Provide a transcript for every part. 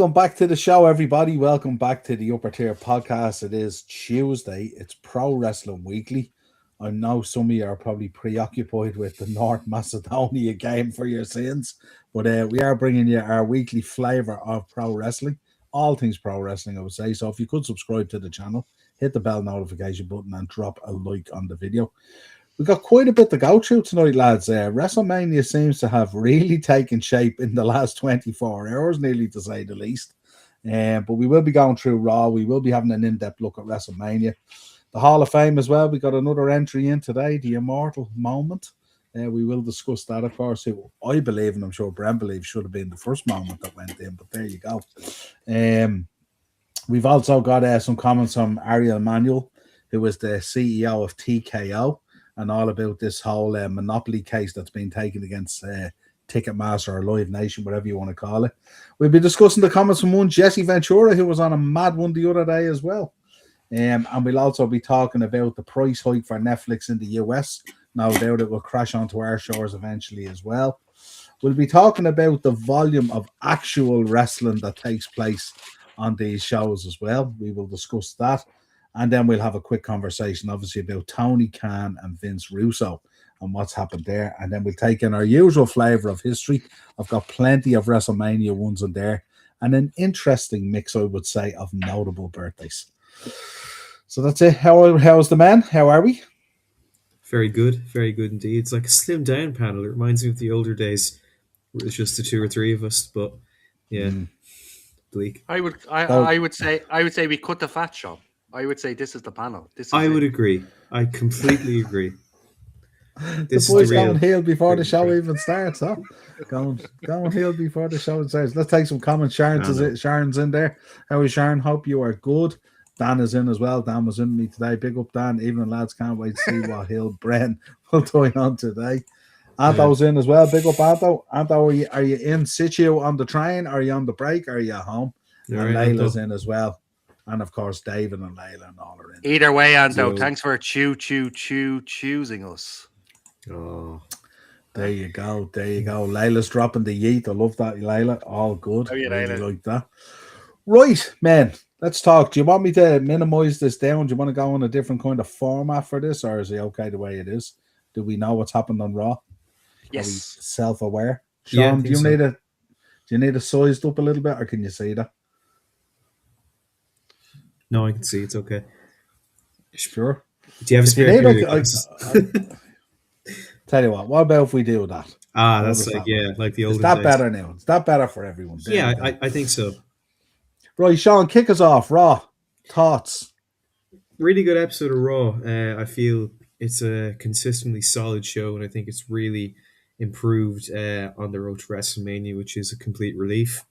Welcome back to the show, everybody. Welcome back to the Upper Tier Podcast. It is Tuesday. It's Pro Wrestling Weekly. I know some of you are probably preoccupied with the North Macedonia game for your sins, but we are bringing you our weekly flavour of pro wrestling. All things pro wrestling, I would say. So if you could subscribe to the channel, hit the bell notification button and drop a like on the video. We've got quite a bit to go through tonight, lads. Wrestlemania seems to have really taken shape in the last 24 hours, nearly to say the least. But we will be going through Raw. We will be having an in-depth look at WrestleMania. The Hall of Fame as well. We got another entry in today, the Immortal Moment. We will discuss that, of course. Who I believe, and I'm sure Brent believes, should have been the first moment that went in. But there you go. We've also got some comments from Ariel Manuel, who was the CEO of TKO. And all about this whole monopoly case that's been taken against Ticketmaster or Live Nation, whatever you want to call it. We'll be discussing the comments from one Jesse Ventura, who was on a mad one the other day as well. And we'll also be talking about the price hike for Netflix in the US. No doubt it will crash onto our shores eventually as well. We'll be talking about the volume of actual wrestling that takes place on these shows as well. We will discuss that. And then we'll have a quick conversation, obviously, about Tony Khan and Vince Russo and what's happened there. And then we'll take in our usual flavour of history. I've got plenty of WrestleMania ones in there. And an interesting mix, I would say, of notable birthdays. So that's it. How's the man? How are we? Very good indeed. It's like a slim down panel. It reminds me of the older days where it was just the two or three of us. But yeah, bleak. I would say we cut the fat, Sean. I would say this is the panel. I would agree. I completely agree. The boys going heel before the show even starts, huh? Going heel before the show starts. Let's take some comments. Sharon's in there. How is Sharon? Hope you are good. Dan is in as well. Dan was in me today. Big up, Dan. Evening, lads. Can't wait to see what Hill Bren will do on today. Anto's in as well. Big up, Anto. Anto, are you in situ on the train? Are you on the break? Are you at home? And Layla's in as well. And of course, David and Layla and all are in. Either way, Anto, thanks for choosing us. Oh, there you go. Layla's dropping the yeet. I love that, Layla. All good. Oh, yeah, really like that. Right, man. Let's talk. Do you want me to minimize this down? Do you want to go on a different kind of format for this, or is it okay the way it is? Do we know what's happened on Raw? Yes. Are we self-aware? Sean, do you need it sized up a little bit, or can you see that? No, I can see it's okay. Sure. Do you have a spare tell you what about if we do that? That's like the old. Is that better now? Is that better for everyone? Yeah, I think so. Right, Sean, kick us off. Raw thoughts. Really good episode of Raw. I feel it's a consistently solid show, and I think it's really improved on the road to WrestleMania, which is a complete relief.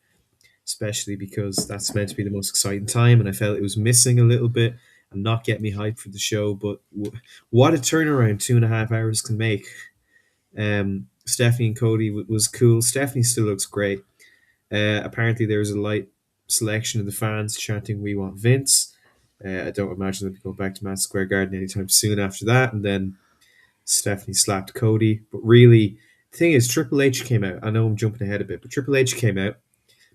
Especially because that's meant to be the most exciting time, and I felt it was missing a little bit and not get me hyped for the show. But what a turnaround 2.5 hours can make. Stephanie and Cody was cool. Stephanie still looks great. Apparently there was a light selection of the fans chanting "We want Vince." I don't imagine they'll be going back to Madison Square Garden anytime soon after that. And then Stephanie slapped Cody. But really, the thing is, Triple H came out. I know I'm jumping ahead a bit, but Triple H came out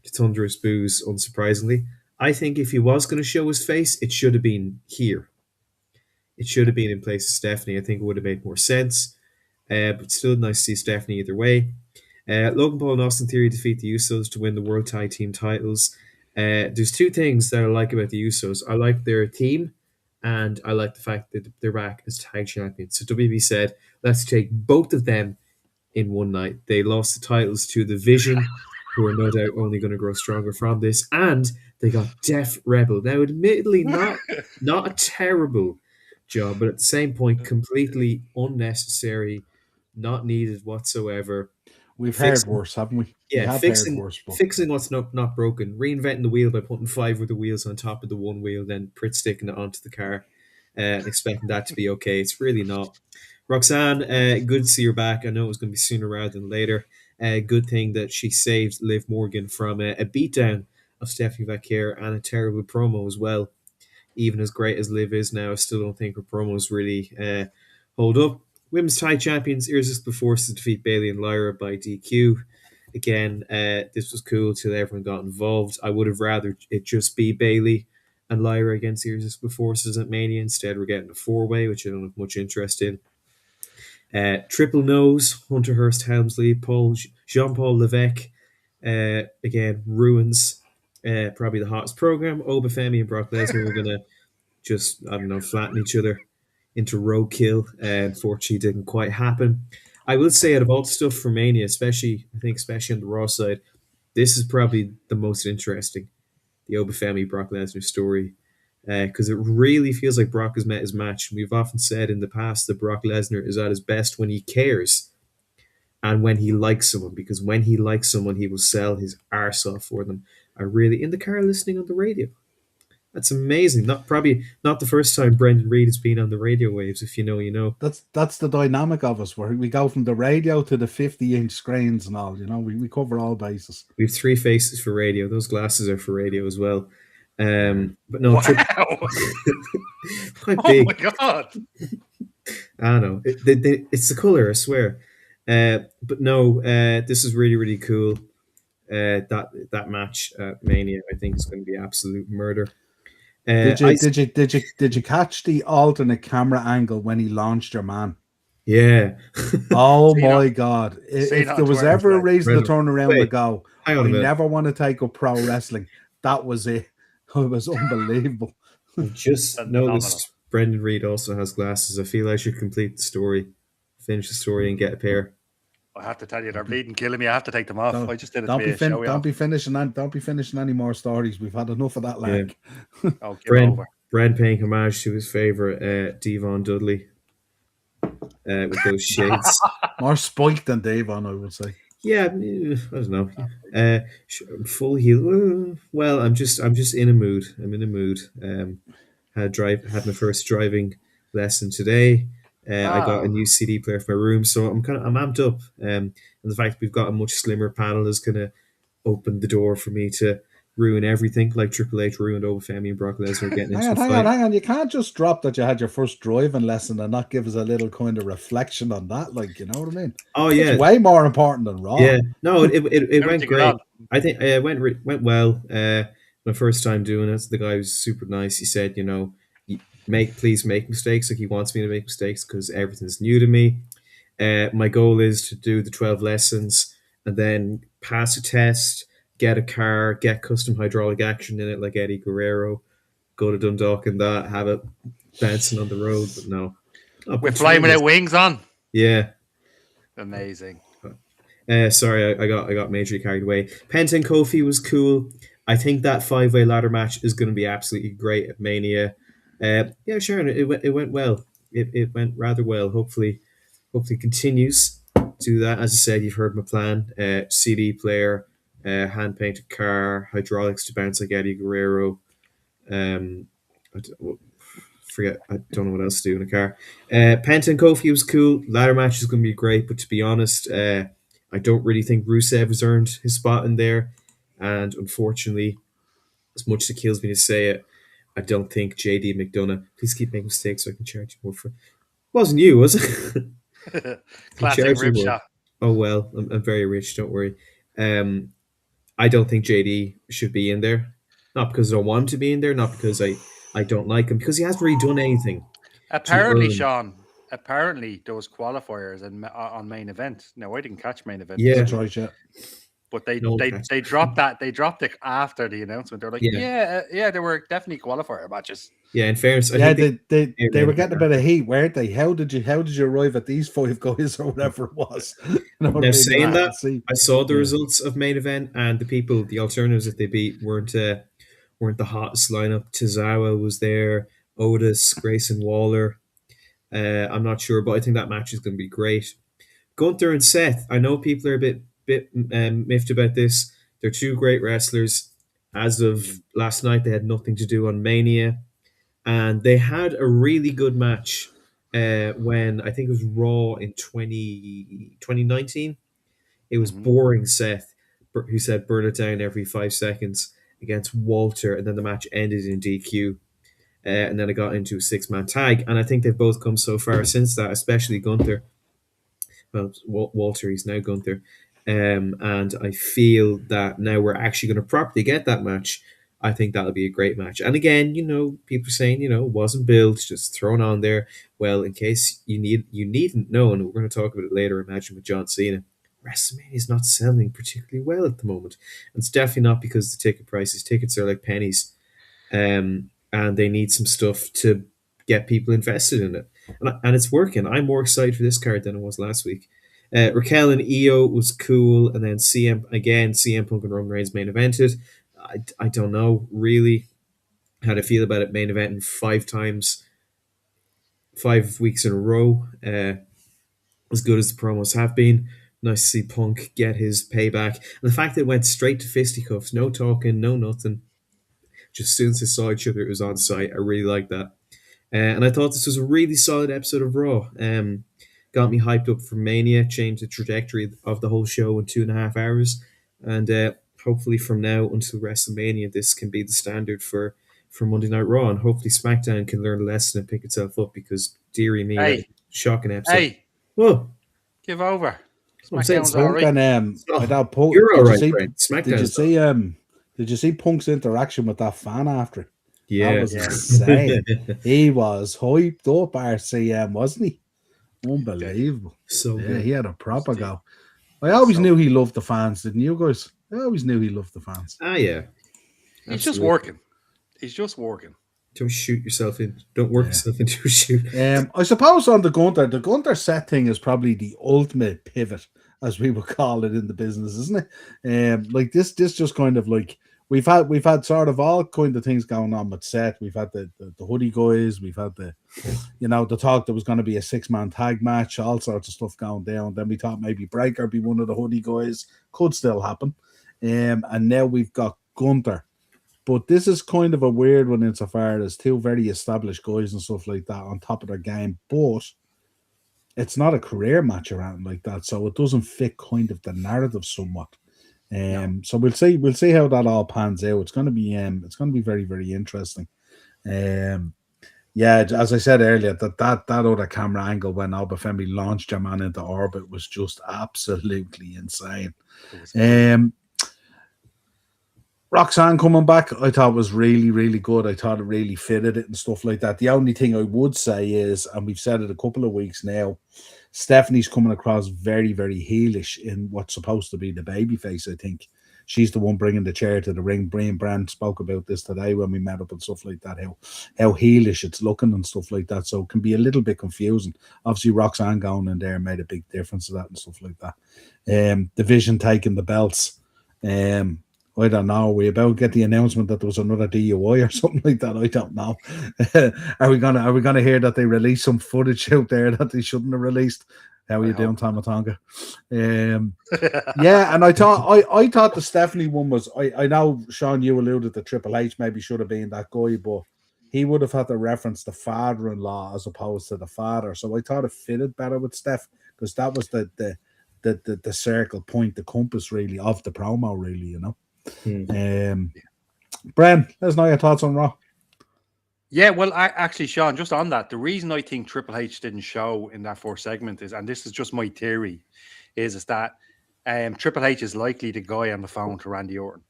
to thunderous boos, unsurprisingly. I think if he was going to show his face, it should have been here. It should have been in place of Stephanie. I think it would have made more sense. But still nice to see Stephanie either way. Logan Paul and Austin Theory defeat the Usos to win the World Tag Team titles. There's two things that I like about the Usos. I like their team, and I like the fact that they're back as tag champions. So WB said, let's take both of them in one night. They lost the titles to The Vision, who are no doubt only going to grow stronger from this. And they got Def Rebel. Now, admittedly, not a terrible job, but at the same point, completely unnecessary, not needed whatsoever. We've heard worse, haven't we? Yeah, fixing what's not broken. Reinventing the wheel by putting 5 of the wheels on top of the one wheel, then Prit sticking it onto the car and expecting that to be okay. It's really not. Roxanne, good to see her back. I know it was going to be sooner rather than later. Good thing that she saved Liv Morgan from a beatdown of Stephanie Vaquer and a terrible promo as well. Even as great as Liv is now, I still don't think her promos really hold up. Women's Tag Champions, Irresistible Force to defeat Bayley and Lyra by DQ. again, this was cool till everyone got involved. I would have rather it just be Bailey and Lyra against Irresistible Forces at Mania. Instead, we're getting a four-way, which I don't have much interest in. Triple Nose, Hunter Hearst Helmsley, Jean-Paul Levesque, again, ruins probably the hottest program. Obafemi and Brock Lesnar were going to just, I don't know, flatten each other into roadkill. Unfortunately, didn't quite happen. I will say, out of all the stuff for Mania, especially on the Raw side, this is probably the most interesting, the Obafemi Brock Lesnar story, because it really feels like Brock has met his match. We've often said in the past that Brock Lesnar is at his best when he cares and when he likes someone, because when he likes someone, he will sell his arse off for them. I really, in the car listening on the radio. That's amazing. Probably not the first time Brendan Reid has been on the radio waves. If you know, you know. That's the dynamic of us, where we go from the radio to the 50-inch screens and all. You know, we cover all bases. We have three faces for radio. Those glasses are for radio as well. But no, Wow. quite Oh big. my god! I know. It's the color, I swear. But no, this is really, really cool. That match at Mania, I think, is going to be absolute murder. Did you catch the alternate camera angle when he launched your man? Yeah. Oh my god! If there was ever a reason to turn around and go, I never want to take up pro wrestling, that was it. It was unbelievable. I just noticed Brendan Reid also has glasses. I feel I should complete the story, finish the story, and get a pair. I have to tell you, they're bleeding, killing me. I have to take them off. I just did it. Don't be finishing any more stories. We've had enough of that, like. Yeah. Oh, Brad paying homage to his favorite Devon Dudley with those shades. More spiked than Devon, I would say. Yeah, I don't know. Full heel. Well, I'm just in a mood. I'm in a mood. Had my first driving lesson today. I got a new CD player for my room, so I'm amped up. And the fact we've got a much slimmer panel is going to open the door for me to ruin everything, like Triple H ruined Obafemi and Brock Lesnar getting into hang on. You can't just drop that you had your first driving lesson and not give us a little kind of reflection on that. Like, you know what I mean? Oh yeah, it's way more important than Raw. Yeah, no, it went great. I think it went well. My first time doing it, the guy was super nice. He said, you know, please make mistakes. Like, he wants me to make mistakes because everything's new to me. My goal is to do the 12 lessons and then pass a test, get a car, get custom hydraulic action in it like Eddie Guerrero, go to Dundalk and that, have it bouncing on the road. But no. We're flying without wings on. Yeah. Amazing. Sorry, I got majorly carried away. Penta and Kofi was cool. I think that 5-way ladder match is going to be absolutely great at Mania. Yeah, Sharon, it went well. It went rather well. Hopefully continues to do that. As I said, you've heard my plan. CD player, hand painted car, hydraulics to bounce like Eddie Guerrero. I don't know what else to do in a car. Penta and Kofi was cool. Ladder match is going to be great, but to be honest, I don't really think Rusev has earned his spot in there. And unfortunately, as much as it kills me to say it, I don't think JD McDonough, please keep making mistakes so I can charge you more for it. Wasn't you, was it? Classic rib shot. Oh, well, I'm very rich, don't worry. I don't think JD should be in there. Not because I don't want him to be in there, not because I don't like him, because he hasn't really done anything. Apparently, Sean, there was qualifiers on main event. No, I didn't catch main event. Yeah, that's right, yeah. But they dropped that. They dropped it after the announcement. They're like, yeah, there were definitely qualifier matches. Yeah, in fairness, they were getting a bit of heat, weren't they? How did you arrive at these 5 guys or whatever it was? You know, now, saying that, I saw the results of main event, and the alternatives that they beat weren't the hottest lineup. Tozawa was there, Otis, Grayson Waller. I'm not sure, but I think that match is going to be great. Gunther and Seth. I know people are a bit miffed about this. They're two great wrestlers. As of last night, they had nothing to do on Mania, and they had a really good match when I think it was Raw in 2019. It was boring Seth, who said burn it down every 5 seconds, against Walter, and then the match ended in DQ. And then it got into a 6-man tag, and I think they've both come so far since that, especially Gunther. Well, Walter, he's now Gunther. And I feel that now we're actually going to properly get that match. I think that'll be a great match. And again, people saying, it wasn't built, just thrown on there. Well, in case you needn't know, and we're going to talk about it later, imagine with John Cena, WrestleMania is not selling particularly well at the moment. And it's definitely not because the ticket prices. Tickets are like pennies. And they need some stuff to get people invested in it. And it's working. I'm more excited for this card than I was last week. Raquel and Io was cool, and then CM Punk and Roman Reigns main evented. I don't know really how to feel about it main eventing 5 weeks in a row. As good as the promos have been, nice to see Punk get his payback. And the fact that it went straight to fisticuffs, no talking, no nothing. Just as soon as they saw each other, it was on site. I really liked that. And I thought this was a really solid episode of Raw. Got me hyped up for Mania, changed the trajectory of the whole show in 2.5 hours. And hopefully from now until WrestleMania, this can be the standard for Monday Night Raw. And hopefully SmackDown can learn a lesson and pick itself up because, dearie me, shocking episode. Hey, whoa. Give over. SmackDown's all right. You're all right, SmackDown's did you see Did you see Punk's interaction with that fan after it? Yeah. That was insane. He was hyped up, RCM, wasn't he? Unbelievable. So yeah, good. He had a proper go. I always knew he loved the fans, didn't you guys? I always knew he loved the fans. Ah, yeah. He's just working. He's just working. Don't shoot yourself in. Don't work yourself into a shoot. I suppose on the Gunther set thing is probably the ultimate pivot, as we would call it in the business, isn't it? Like this just kind of like we've had sort of all kind of things going on with Seth. We've had the hoodie guys, we've had the talk there was going to be a 6-man tag match, all sorts of stuff going down. Then we thought maybe Breaker be one of the hoodie guys, could still happen. And now we've got Gunther. But this is kind of a weird one insofar as two very established guys and stuff like that on top of their game, but it's not a career match or anything like that, so it doesn't fit kind of the narrative somewhat. So we'll see how that all pans out. It's going to be very, very interesting. As I said earlier, that other camera angle when Obafemi launched your man into orbit was just absolutely insane. Roxanne coming back, I thought was really, really good. I thought it really fitted it and stuff like that. The only thing I would say is, and we've said it a couple of weeks now, Stephanie's coming across very, very heelish in what's supposed to be the babyface, I think. She's the one bringing the chair to the ring. Brian Brand spoke about this today when we met up and stuff like that, how heelish it's looking and stuff like that. So it can be a little bit confusing. Obviously, Roxanne going in there made a big difference to that and stuff like that. Division taking the belts. I don't know. We about to get the announcement that there was another DUI or something like that. I don't know. Are we gonna hear that they released some footage out there that they shouldn't have released? How are you doing, Tamatonga? And I thought the Stephanie one was. I know, Sean, you alluded to Triple H maybe should have been that guy, but he would have had to reference the father-in-law as opposed to the father. So I thought it fitted better with Steph because that was the circle point, the compass really of the promo, really, Bren, let us know your thoughts on Raw. Yeah, well, actually, Sean, just on that, the reason I think Triple H didn't show in that fourth segment is, and this is just my theory, is that Triple H is likely the guy on the phone to Randy Orton.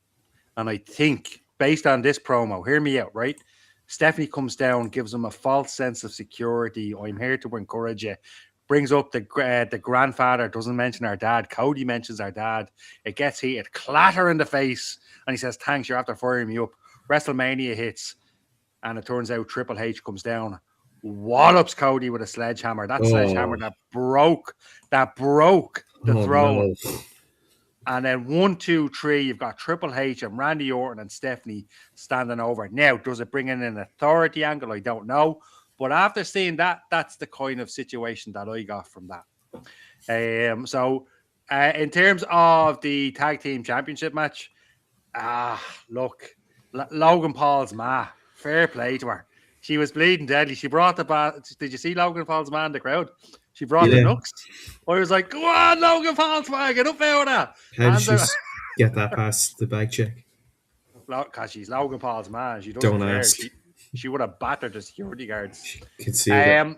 And I think, based on this promo, hear me out, right? Stephanie comes down, gives him a false sense of security. I'm here to encourage you. Brings up the grandfather, doesn't mention our dad. Cody mentions our dad. It gets heated, clatter in the face, and he says, "Thanks, you're after firing me up." WrestleMania hits, and it turns out Triple H comes down, wallops Cody with a sledgehammer. That sledgehammer that broke the throne. No. And then 1, 2, 3, you've got Triple H and Randy Orton and Stephanie standing over. Now, does it bring in an authority angle? I don't know. But after seeing that, that's the kind of situation that I got from that. In terms of the tag team championship match, look, Logan Paul's ma, fair play to her. She was bleeding deadly. She brought the bat. Did you see Logan Paul's ma in the crowd? She brought the nooks. I was like, "Go on, Logan Paul's ma, get up there with that." How did she get that past the bag check? Because she's Logan Paul's ma. She don't ask. She would have battered the security guards. Could see it.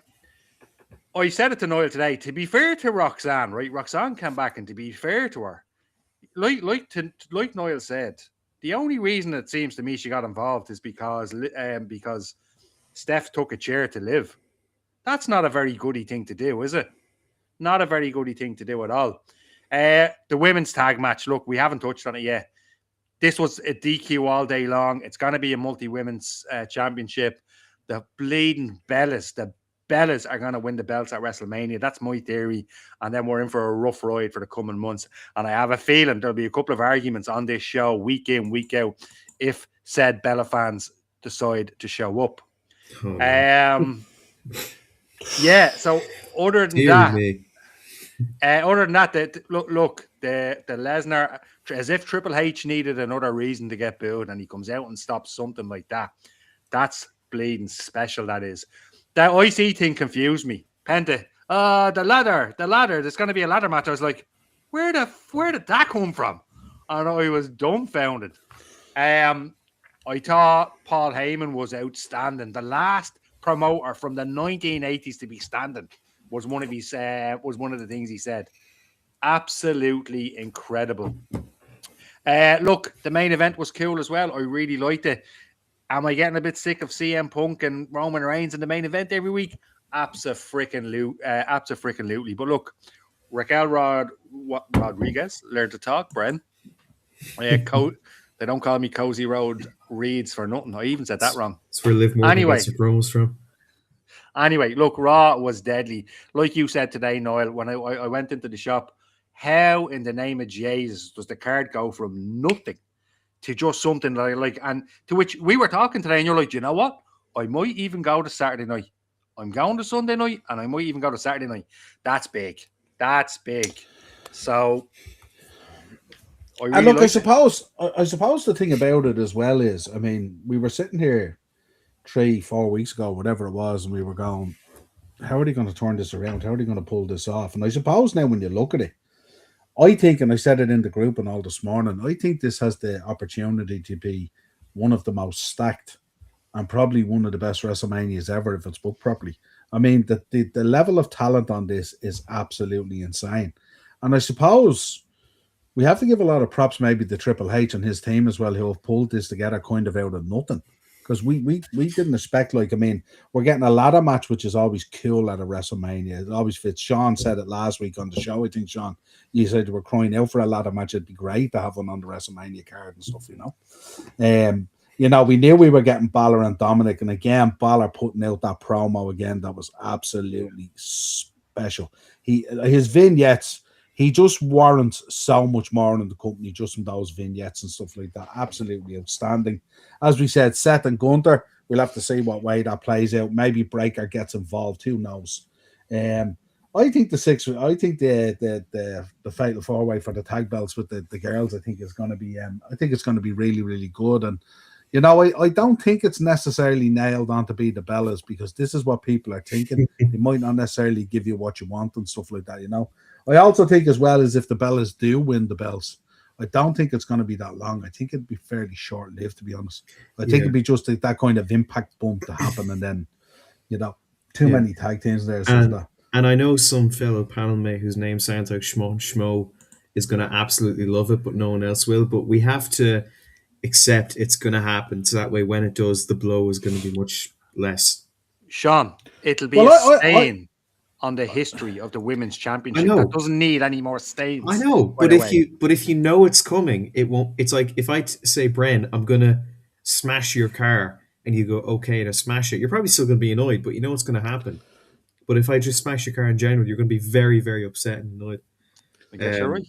I said it to Noel today. To be fair to Roxanne, right? Roxanne came back, and to be fair to her, like Niall said, the only reason it seems to me she got involved is because Steph took a chair to live. That's not a very goody thing to do, is it? Not a very goody thing to do at all. The women's tag match. Look, we haven't touched on it yet. This was a DQ all day long. It's going to be a multi-women's championship. The bleeding Bellas are going to win the belts at WrestleMania. That's my theory. And then we're in for a rough ride for the coming months. And I have a feeling there'll be a couple of arguments on this show week in, week out, if said Bella fans decide to show up. Oh. Yeah, so other than that, the Lesnar, as if Triple H needed another reason to get booed, and he comes out and stops something like that. That's bleeding special, that is. That IC thing confused me. Penta, the ladder, there's going to be a ladder match. I was like, where did that come from? And I was dumbfounded. I thought Paul Heyman was outstanding. The last promoter from the 1980s to be standing was one of the things he said. Absolutely incredible. Look, the main event was cool as well. I really liked it. Am I getting a bit sick of CM Punk and Roman Reigns in the main event every week? Abso-freaking-lutely. But look, Raquel Rodriguez learned to talk, Bren. They don't call me Cozy Road Reeds for nothing. I even said that wrong. That's where Liv Morgan gets her promos from. Anyway, look, Raw was deadly. Like you said today, Niall, when I went into the shop, how in the name of Jesus does the card go from nothing to just something like, and to which we were talking today, and you're like, you know what? I might even go to Saturday night. I'm going to Sunday night, and I might even go to Saturday night. That's big. So, I suppose the thing about it as well is, I mean, we were sitting here 3-4 weeks ago, whatever it was, and we were going, how are they going to turn this around? How are they going to pull this off? And I suppose now when you look at it, I think, and I said it in the group and all this morning, I think this has the opportunity to be one of the most stacked and probably one of the best WrestleManias ever if it's booked properly. I mean, the level of talent on this is absolutely insane. And I suppose we have to give a lot of props maybe to Triple H and his team as well, who have pulled this together kind of out of nothing. Because we didn't expect, like, I mean, we're getting a ladder match, which is always cool at a WrestleMania. It always fits. Sean said it last week on the show. I think, Sean, you said you were crying out for a ladder match. It'd be great to have one on the WrestleMania card and stuff, you know. We knew we were getting Balor and Dominic. And again, Balor putting out that promo again, that was absolutely special. His vignettes, he just warrants so much more in the company just from those vignettes and stuff like that. Absolutely outstanding. As we said, Seth and Gunther, we'll have to see what way that plays out. Maybe Breakker gets involved. Who knows? I think the fatal four-way for the tag belts with the girls, I think it's going to be really, really good. And you know, I don't think it's necessarily nailed on to be the Bellas, because this is what people are thinking. They might not necessarily give you what you want and stuff like that, you know. I also think as well as if the Bellas do win the belts, I don't think it's going to be that long. I think it'd be fairly short-lived, to be honest. I think it'd be just that kind of impact bump to happen, and then, you know, too many tag teams there. And I know some fellow panel mate whose name sounds like Schmo is going to absolutely love it, but no one else will. But we have to accept it's going to happen, so that way when it does, the blow is going to be much less. Sean, it'll be a stain on the history of the women's championship. That doesn't need any more stains. I know, but if you know it's coming, it won't. It's like if I say, Bren, I'm gonna smash your car, and you go, okay, to smash it, you're probably still gonna be annoyed, but you know it's gonna happen. But if I just smash your car in general, you're gonna be very, very upset and annoyed. I guess you're right.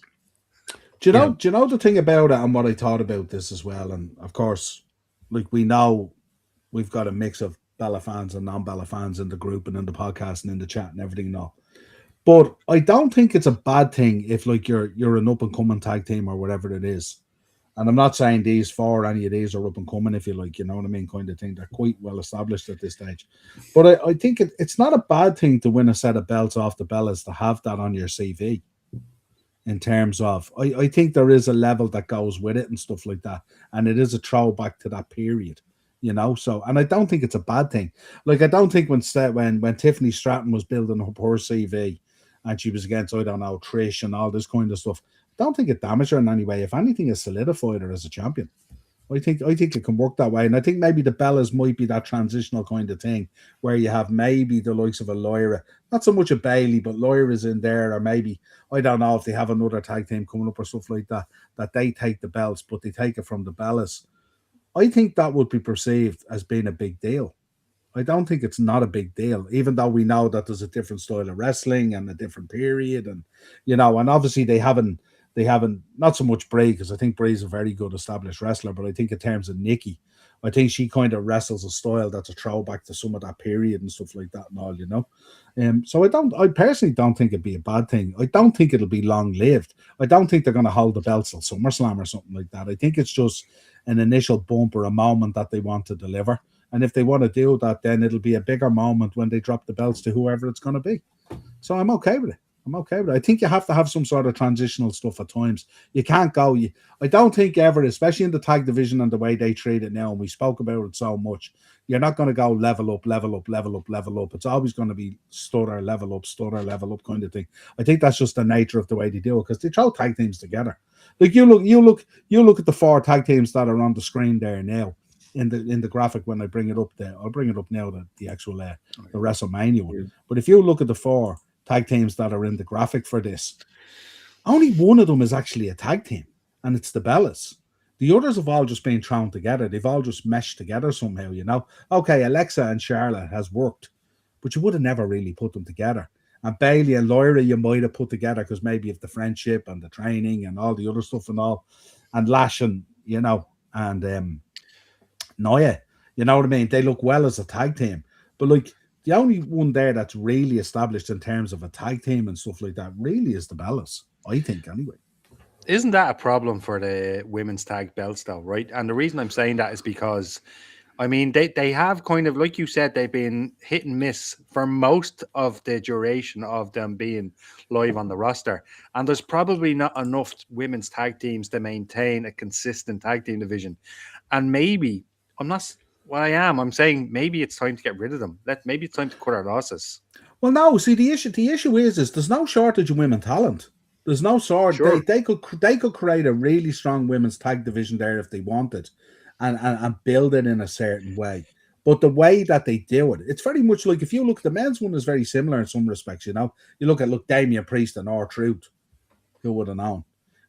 Do you know the thing about it, and what I thought about this as well? And of course, like, we know we've got a mix of Bella fans and non-Bella fans in the group and in the podcast and in the chat and everything and all. But I don't think it's a bad thing if, like, you're an up-and-coming tag team or whatever it is. And I'm not saying any of these are up-and-coming, if you like, you know what I mean, kind of thing. They're quite well established at this stage. But I think it's not a bad thing to win a set of belts off the Bellas, to have that on your CV. In terms of, I think there is a level that goes with it and stuff like that. And it is a throwback to that period. You know, so, and I don't think it's a bad thing. Like, I don't think when Tiffany Stratton was building up her CV and she was against, I don't know, Trish and all this kind of stuff, don't think it damaged her in any way. If anything, it solidified her as a champion. I think it can work that way, and I think maybe the Bellas might be that transitional kind of thing where you have maybe the likes of a Lyra, not so much a Bailey, but Lyra's in there, or maybe I don't know if they have another tag team coming up or stuff like that, that they take the belts, but they take it from the Bellas. I think that would be perceived as being a big deal. I don't think it's not a big deal, even though we know that there's a different style of wrestling and a different period, and and obviously they haven't not so much Brie, because I think Brie's a very good established wrestler, but I think in terms of Nikki, I think she kind of wrestles a style that's a throwback to some of that period and stuff like that and all. So I personally don't think it'd be a bad thing. I don't think it'll be long lived. I don't think they're going to hold the belts till SummerSlam or something like that. I think it's just an initial bump or a moment that they want to deliver. And if they want to do that, then it'll be a bigger moment when they drop the belts to whoever it's going to be. So I'm okay with it. I think you have to have some sort of transitional stuff at times. You can't go. I don't think ever, especially in the tag division and the way they treat it now, and we spoke about it so much, you're not going to go level up. It's always going to be stutter, level up kind of thing. I think that's just the nature of the way they do it, because they throw tag teams together. Like you look at the 4 tag teams that are on the screen there now. In the graphic when I bring it up there, I'll bring it up now, the actual the WrestleMania one. Yeah. But if you look at the 4 tag teams that are in the graphic for this, only one of them is actually a tag team, and it's the Bellas. The others have all just been thrown together. They've all just meshed together somehow, Okay, Alexa and Charlotte has worked, but you would have never really put them together. And Bailey and Lyra you might have put together because maybe of the friendship and the training and all the other stuff and all. And Lash and, and Nia, you know what I mean? They look well as a tag team. But like the only one there that's really established in terms of a tag team and stuff like that really is the Bellas, I think, anyway. Isn't that a problem for the women's tag belts though, right? And the reason I'm saying that is because they have kind of, like you said, they've been hit and miss for most of the duration of them being live on the roster. And there's probably not enough women's tag teams to maintain a consistent tag team division. And maybe, I'm saying maybe it's time to get rid of them. Maybe it's time to cut our losses. Well, no, see, the issue is there's no shortage of women talent. There's no shortage. Sure. They could create a really strong women's tag division there if they wanted. And build it in a certain way. But the way that they do it, it's very much like, if you look, the men's one is very similar in some respects, You look at Damian Priest and R-Truth. Who would have known?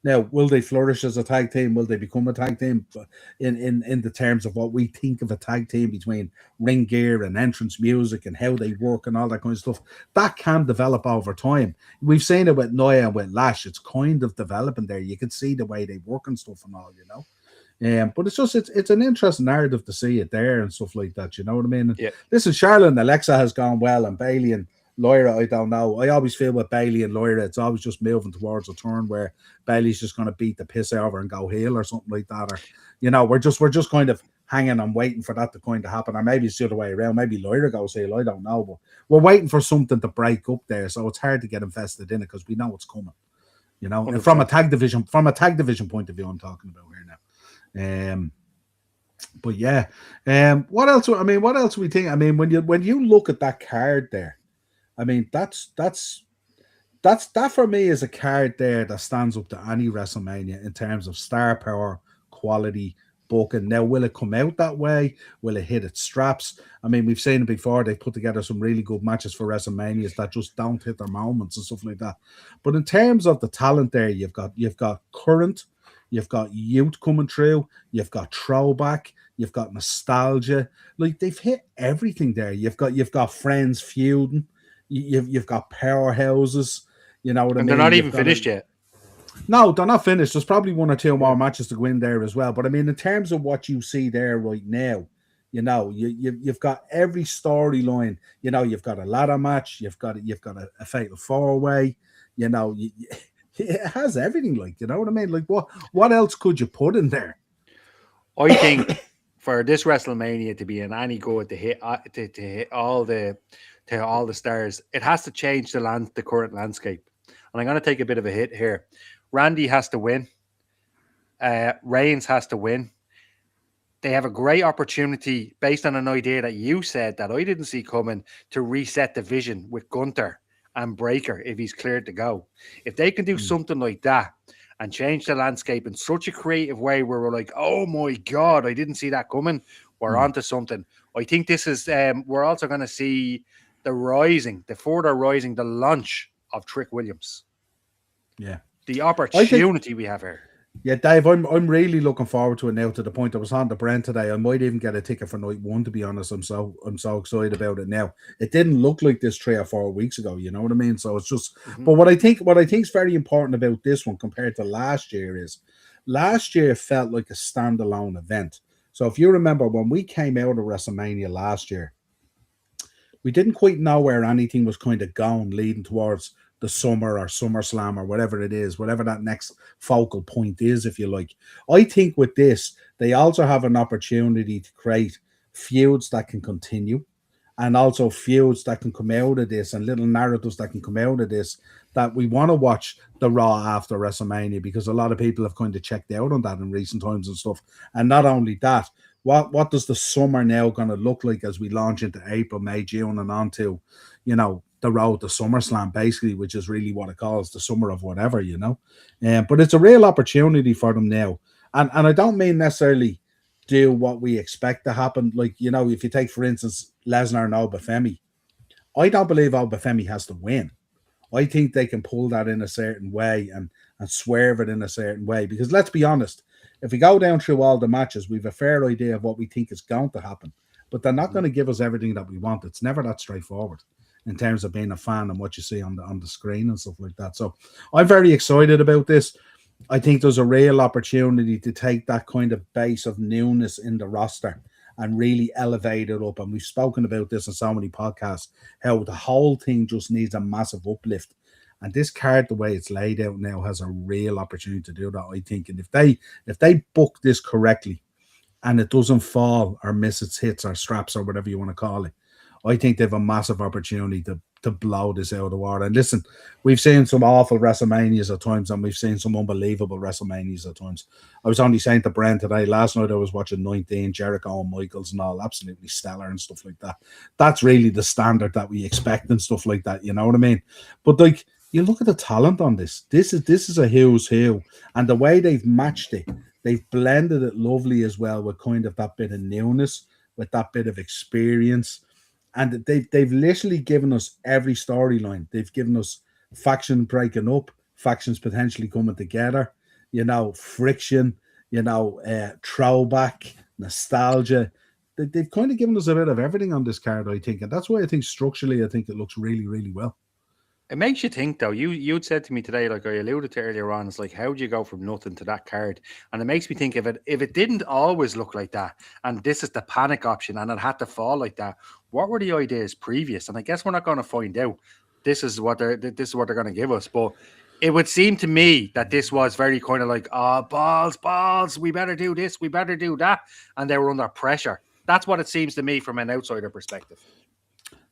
Now, will they flourish as a tag team? Will they become a tag team in the terms of what we think of a tag team, between ring gear and entrance music and how they work and all that kind of stuff? That can develop over time. We've seen it with Nia and with Lash. It's kind of developing there. You can see the way they work and stuff and all, But it's an interesting narrative to see it there and stuff like that. You know what I mean? Yeah. Listen, Charlotte and Alexa has gone well, and Bailey and Lyra, I don't know. I always feel with Bailey and Lyra, it's always just moving towards a turn where Bailey's just going to beat the piss out of her and go heel or something like that. Or, we're just kind of hanging and waiting for that to kind of happen. Or maybe it's the other way around. Maybe Lyra goes heel. I don't know. But we're waiting for something to break up there. So it's hard to get invested in it because we know it's coming. And from a tag division point of view, I'm talking about here now. But yeah, what else? What else do we think? When you look at that card there, that for me is a card there that stands up to any WrestleMania in terms of star power, quality, booking. Now, will it come out that way? Will it hit its straps? We've seen it before. They've put together some really good matches for WrestleManias that just don't hit their moments and stuff like that. But in terms of the talent there, you've got current. You've got youth coming through. You've got throwback. You've got nostalgia. Like, they've hit everything there. You've got friends feuding. You've got powerhouses. You know what I mean? They're not even finished yet. No, they're not finished. There's probably 1 or 2 more matches to go in there as well. But in terms of what you see there right now, you've got every storyline. You've got a ladder match. You've got a fatal 4-way. It has everything. Like, you know what I mean? Like, what else could you put in there? I think for this WrestleMania to be any good to hit all the stars, it has to change the current landscape. And I'm going to take a bit of a hit here. Randy has to win. Reigns has to win. They have a great opportunity, based on an idea that you said that I didn't see coming, to reset the vision with Gunther and Breaker if he's cleared to go. If they can do something like that, and changed the landscape in such a creative way where we're like, oh my God, I didn't see that coming. We're onto something. I think this is, we're also going to see the further rising, the launch of Trick Williams. Yeah. The opportunity we have here. Yeah, Dave, I'm really looking forward to it now, to the point I was on the Brent today. I might even get a ticket for night one, to be honest. I'm so excited about it now. It didn't look like this 3 or 4 weeks ago, you know what I mean? So it's just but what I think is very important about this one compared to last year is last year felt like a standalone event. So if you remember when we came out of WrestleMania last year, we didn't quite know where anything was kind of going leading towards the summer or SummerSlam or whatever it is, whatever that next focal point is, if you like. I think with this, they also have an opportunity to create feuds that can continue, and also feuds that can come out of this, and little narratives that can come out of this, that we want to watch the Raw after WrestleMania, because a lot of people have kind of checked out on that in recent times and stuff. And not only that, what does the summer now going to look like as we launch into April, May, June, and on to, you know, the road to SummerSlam, basically, which is really what it calls the summer of whatever, you know. But it's a real opportunity for them now. And I don't mean necessarily do what we expect to happen. Like, you know, if you take, for instance, Lesnar and Obafemi, I don't believe Obafemi has to win. I think they can pull that in a certain way and swerve it in a certain way. Because let's be honest, if we go down through all the matches, we've a fair idea of what we think is going to happen. But they're not going to give us everything that we want. It's never that straightforward in terms of being a fan and what you see on the screen and stuff like that. So I'm very excited about this. I think there's a real opportunity to take that kind of base of newness in the roster and really elevate it up. And we've spoken about this in so many podcasts, how the whole thing just needs a massive uplift. And this card, the way it's laid out now, has a real opportunity to do that, I think. And if they book this correctly and it doesn't fall or miss its hits or straps or whatever you want to call it, I think they have a massive opportunity to blow this out of the water. And listen, we've seen some awful WrestleManias at times, and we've seen some unbelievable WrestleManias at times. I was only saying to Brent today, last night I was watching 19, Jericho and Michaels and all, absolutely stellar and stuff like that. That's really the standard that we expect and stuff like that, you know what I mean? But like, you look at the talent on this. This is a who's who, and the way they've matched it, they've blended it lovely as well with kind of that bit of newness, with that bit of experience. And they've literally given us every storyline. They've given us faction breaking up, factions potentially coming together, you know, friction, you know, throwback, nostalgia. They've kind of given us a bit of everything on this card, I think. And that's why I think structurally, I think it looks really, really well. It makes you think, though. You'd said to me today, like I alluded to earlier on, it's like, how do you go from nothing to that card? And it makes me think, if it didn't always look like that, and this is the panic option, and it had to fall like that, what were the ideas previous? And I guess we're not going to find out. This is what they're going to give us. But it would seem to me that this was very kind of like, balls, we better do this, we better do that, and they were under pressure. That's what it seems to me from an outsider perspective.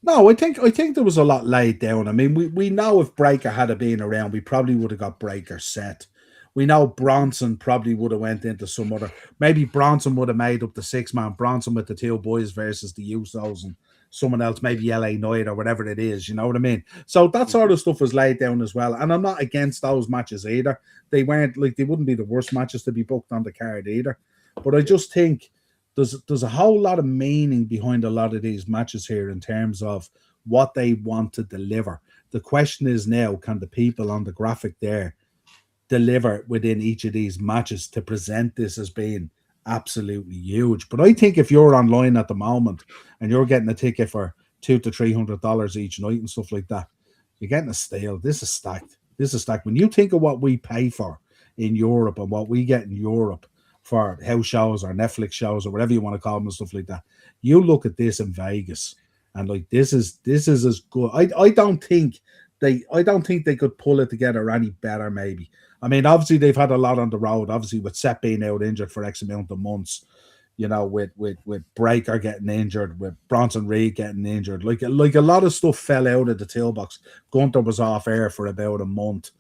No, I think there was a lot laid down. I mean, we know if Breaker had been around, we probably would have got Breaker set. We know Bronson probably would have went into some other. Maybe Bronson would have made up the 6-man. Bronson with the two boys versus the Usos and someone else, maybe LA Knight or whatever it is. You know what I mean? So that sort of stuff was laid down as well. And I'm not against those matches either. They weren't like, they wouldn't be the worst matches to be booked on the card either. But I just think there's a whole lot of meaning behind a lot of these matches here in terms of what they want to deliver. The question is now, can the people on the graphic there deliver within each of these matches to present this as being absolutely huge? But I think if you're online at the moment and you're getting a ticket for $200 to $300 each night and stuff like that, you're getting a steal. This is stacked. When you think of what we pay for in Europe and what we get in Europe for house shows or Netflix shows or whatever you want to call them and stuff like that, you look at this in Vegas and like, this is as good. I don't think they could pull it together any better. Maybe. I mean, obviously they've had a lot on the road. Obviously with Seth being out injured for X amount of months, you know, with Breaker getting injured, with Bronson Reed getting injured, like a lot of stuff fell out of the toolbox. Gunther was off air for about a month.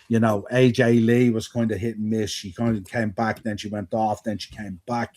You know, AJ Lee was kind of hit and miss. She kind of came back, then she went off, then she came back.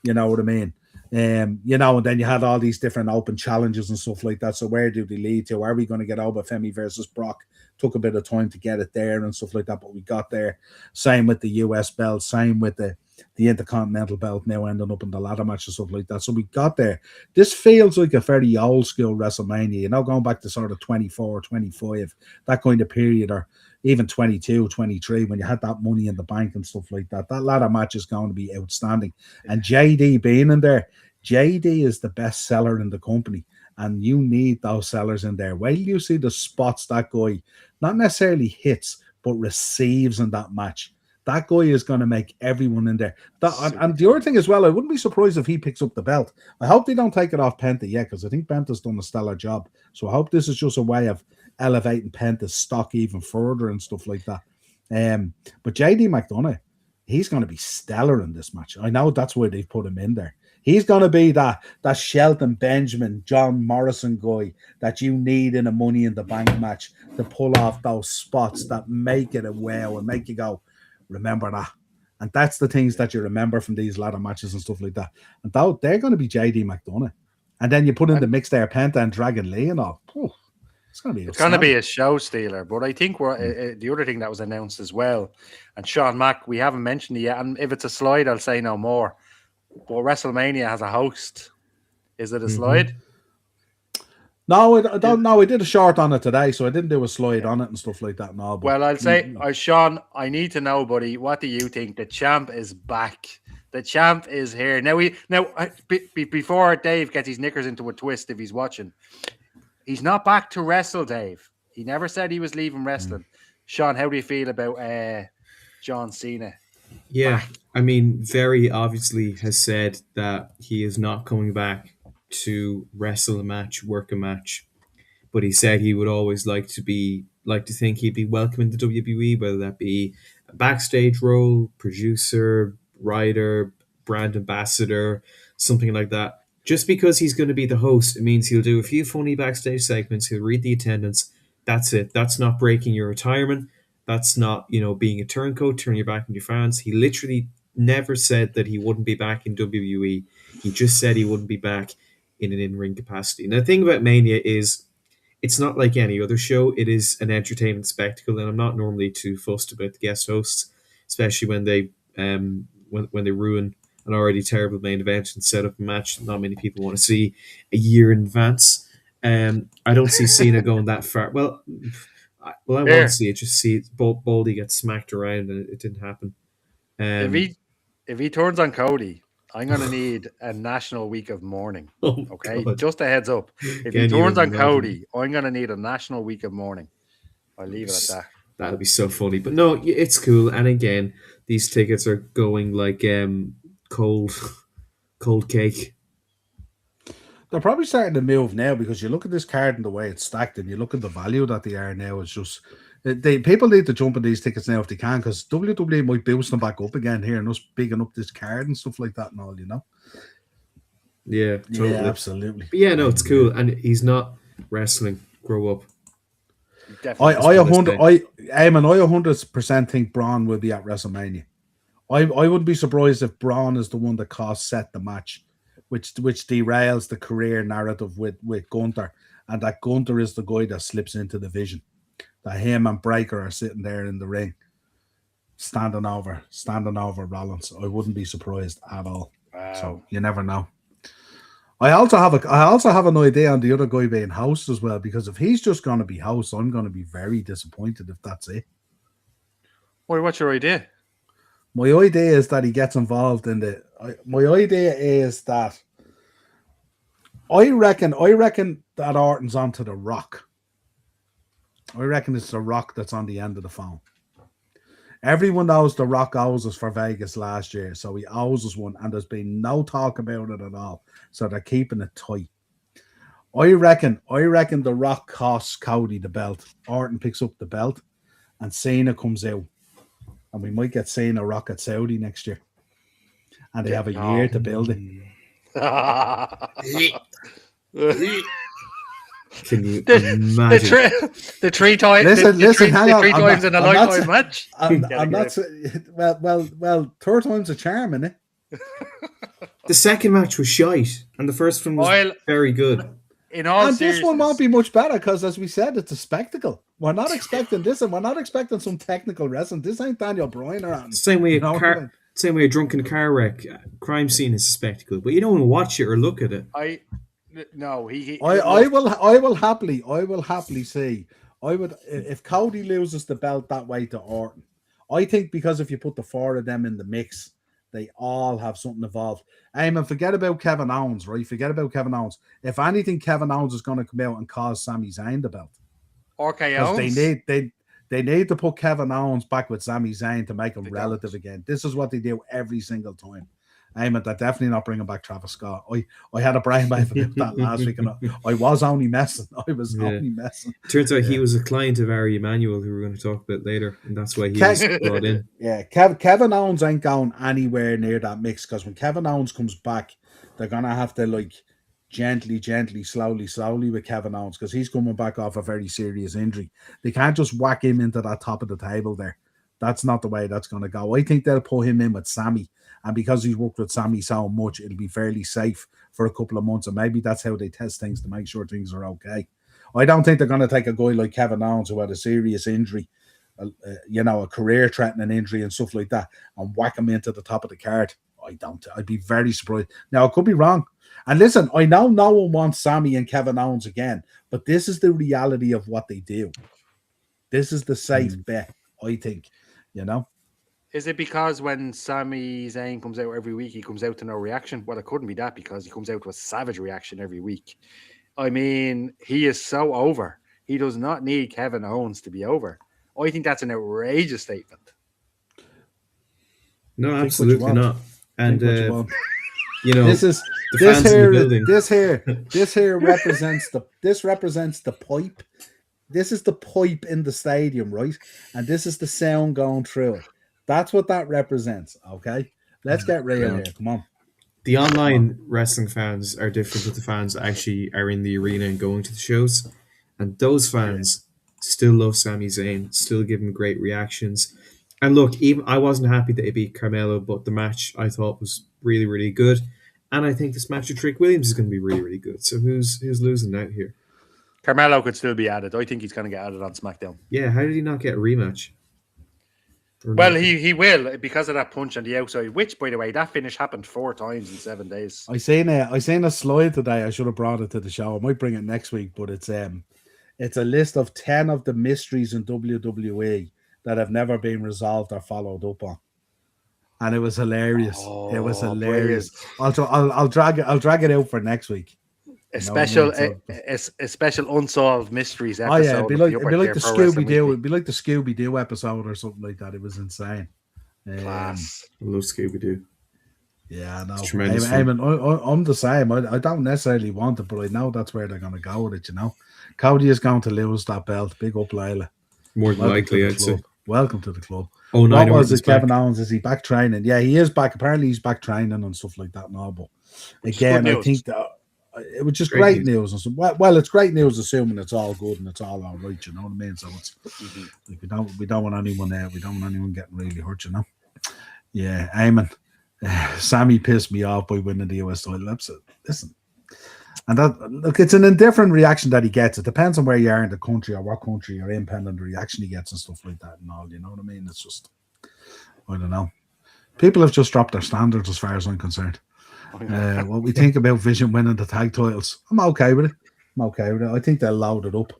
You know what I mean? You know, and then you had all these different open challenges and stuff like that. So where do they lead to? Are we going to get Obafemi versus Brock Took a bit of time to get it there and stuff like that, but we got there. Same with the US belt, same with the Intercontinental belt now ending up in the ladder match and stuff like that. So we got there. This feels like a very old school WrestleMania, going back to sort of 24, 25, that kind of period, or even 22, 23, when you had that money in the bank and stuff like that. That ladder match is going to be outstanding. And JD being in there, JD is the best seller in the company, and you need those sellers in there. Wait till you see the spots that guy not necessarily hits, but receives in that match. That guy is going to make everyone in there. And the other thing as well, I wouldn't be surprised if he picks up the belt. I hope they don't take it off Penta yet, because I think Penta's done a stellar job. So I hope this is just a way of elevating Penta's stock even further and stuff like that. But JD McDonough, he's going to be stellar in this match. I know that's why they've put him in there. He's going to be that Shelton Benjamin, John Morrison guy that you need in a Money in the Bank match to pull off those spots that make it a wow and make you go, remember that. And that's the things that you remember from these ladder matches and stuff like that. And they're going to be JD McDonough. And then you put in the mix there, Penta and Dragon Lee and all. It's going to be a show stealer. But I think the other thing that was announced as well, and Sean Mack, we haven't mentioned it yet. And if it's a slide, I'll say no more. But WrestleMania has a host. Is it a slide? No, I don't know. I did a short on it today, so I didn't do a slide on it and stuff like that. No, well, I'll say, Sean, I need to know, buddy, what do you think? The champ is back. The champ is here. Before Dave gets his knickers into a twist, if he's watching, he's not back to wrestle, Dave. He never said he was leaving wrestling. Sean, how do you feel about John Cena? Yeah, I mean, very obviously has said that he is not coming back to wrestle a match, work a match, but he said he would always like to think he'd be welcome in the WWE, whether that be a backstage role, producer, writer, brand ambassador, something like that. Just because he's going to be the host, it means he'll do a few funny backstage segments, he'll read the attendance. That's it. That's not breaking your retirement. That's not, being a turncoat, turning your back on your fans. He literally never said that he wouldn't be back in WWE. He just said he wouldn't be back in an in-ring capacity. And the thing about Mania is it's not like any other show. It is an entertainment spectacle, and I'm not normally too fussed about the guest hosts, especially when they when they ruin an already terrible main event and set up a match not many people want to see a year in advance. I don't see Cena going that far. Well, I want to see it. Just see Baldy get smacked around, and it didn't happen. If he turns on Cody, I'm going to need a national week of mourning. Okay, God. Just a heads up. If he turns on Cody, I'm going to need a national week of mourning. I'll leave it at that. That'll be so funny. But no, it's cool. And again, these tickets are going like cold cake. They're probably starting to move now, because you look at this card and the way it's stacked, and you look at the value that they are now. It's just people need to jump on these tickets now if they can, because WWE might boost them back up again here and us bigging up this card and stuff like that and all, Yeah, totally. Yeah, absolutely. But yeah, no, it's cool, and he's not wrestling. Grow up. I 100% think Braun will be at WrestleMania. I wouldn't be surprised if Braun is the one that cost Seth the match, which derails the career narrative with Gunther, and that Gunther is the guy that slips into the vision. That him and Breaker are sitting there in the ring, standing over Rollins. I wouldn't be surprised at all. Wow. So you never know. I also have an idea on the other guy being host as well, because if he's just going to be host, I'm going to be very disappointed if that's it. Wait, what's your idea? My idea is that he gets involved in my idea is that I reckon that Orton's onto the Rock. I reckon it's the Rock that's on the end of the phone. Everyone knows the Rock owes us for Vegas last year, so he owes us one, and there's been no talk about it at all. So they're keeping it tight. I reckon the Rock costs Cody the belt. Orton picks up the belt, and Cena comes out, and we might get Cena Rock at Saudi next year, and they have a year to build it. Can you imagine? The three times in a lifetime match? Well, third time's a charm, innit? The second match was shite, and the first one was very good. in all And this one won't seriousness, be much better because, as we said, it's a spectacle. We're not expecting this, and we're not expecting some technical wrestling. This ain't Daniel Bryan or anything. Same way You know what I mean? same way a drunken car wreck, crime scene is a spectacle, but you don't want to watch it or look at it. no, I will happily say I would, if Cody loses the belt that way to Orton. I think because if you put the four of them in the mix, they all have something involved. And forget about Kevin Owens, right? Forget about Kevin Owens. If anything, Kevin Owens is going to come out and cause Sami Zayn the belt. RKO. They need to put Kevin Owens back with Sami Zayn to make him relative again. This is what they do every single time. They're definitely not bringing back Travis Scott. I had a brainwave about that last week, and I was only messing. Only messing. Turns out he was a client of Ari Emanuel, who we're going to talk about later, and that's why he was brought in. Yeah, Kevin Owens ain't going anywhere near that mix, because when Kevin Owens comes back, they're gonna have to gently, slowly with Kevin Owens, because he's coming back off a very serious injury. They can't just whack him into that top of the table there. That's not the way that's going to go. I think they'll put him in with Sammy, and because he's worked with Sammy so much, it'll be fairly safe for a couple of months, and maybe that's how they test things to make sure things are okay. I don't think they're going to take a guy like Kevin Owens who had a serious injury, a career-threatening injury and stuff like that, and whack him into the top of the card. I'd be very surprised. Now, I could be wrong. And listen, I know no one wants Sammy and Kevin Owens again, but this is the reality of what they do. This is the safe bet, I think, Is it because when Sami Zayn comes out every week, he comes out to no reaction? Well, it couldn't be that, because he comes out to a savage reaction every week. I mean, he is so over. He does not need Kevin Owens to be over. I think that's an outrageous statement. No, absolutely not. And this is the fans in the building. This represents the pipe. This is the pipe in the stadium, right? And this is the sound going through it. That's what that represents. Okay, let's get real here. Come on. The online wrestling fans are different to the fans that actually are in the arena and going to the shows, and those fans still love Sami Zayn, still give him great reactions. And look, even I wasn't happy that he beat Carmelo, but the match I thought was really, really good. And I think this match with Trick Williams is going to be really, really good. So who's losing out here? Carmelo could still be added. I think he's going to get added on SmackDown. Yeah, how did he not get a rematch? Well, he will, because of that punch on the outside, which, by the way, that finish happened 4 times in 7 days. I seen a slide today. I should have brought it to the show. I might bring it next week, but it's a list of 10 of the mysteries in WWE that have never been resolved or followed up on, and it was hilarious. It was hilarious. I'll drag it out for next week. A special unsolved mysteries episode. Oh yeah, it'd be like the Scooby-Doo. It'd be like the Scooby-Doo episode or something like that. It was insane. Class. I love Scooby-Doo. Yeah, I know. I'm the same. I don't necessarily want it, but I know that's where they're going to go with it. Cody is going to lose that belt. Big up, Layla. More than likely, I'd say. Welcome to the club. Oh no! What was it, Kevin Owens? Is he back training? Yeah, he is back. Apparently, he's back training and stuff like that now. But again, I think that it was just great news. Well, it's great news, assuming it's all good and it's all right. You know what I mean? So it's like we don't want anyone there. We don't want anyone getting really hurt. Yeah, Eamon. Sammy pissed me off by winning the US title. Listen. And it's an indifferent reaction that he gets. It depends on where you are in the country or what country you're in, depending on the reaction he gets and stuff like that and all. You know what I mean? It's just, I don't know. People have just dropped their standards as far as I'm concerned. What we think about Vision winning the tag titles, I'm okay with it. I think they'll load it up.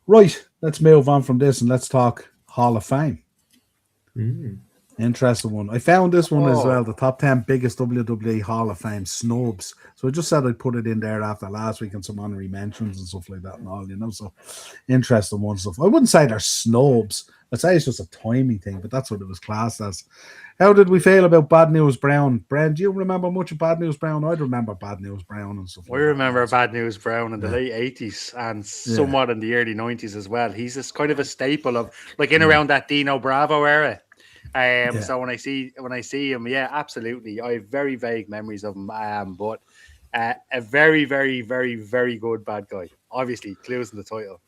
Right, let's move on from this and let's talk Hall of Fame. Interesting one. I found this one as well, the top 10 biggest WWE Hall of Fame snubs. So I just said I'd put it in there after last week and some honorary mentions and stuff like that and all, so interesting one stuff. I wouldn't say they're snubs. I'd say it's just a timing thing, but that's what it was classed as. How did we feel about Bad News Brown? Brent, do you remember much of Bad News Brown? I remember Bad News Brown and stuff. I remember Bad News Brown in the late 80s and somewhat in the early 90s as well. He's just kind of a staple of, like, in around that Dino Bravo era. So when I see him, yeah, absolutely. I have very vague memories of him, but a very, very, very, very good bad guy. Obviously, clues in the title.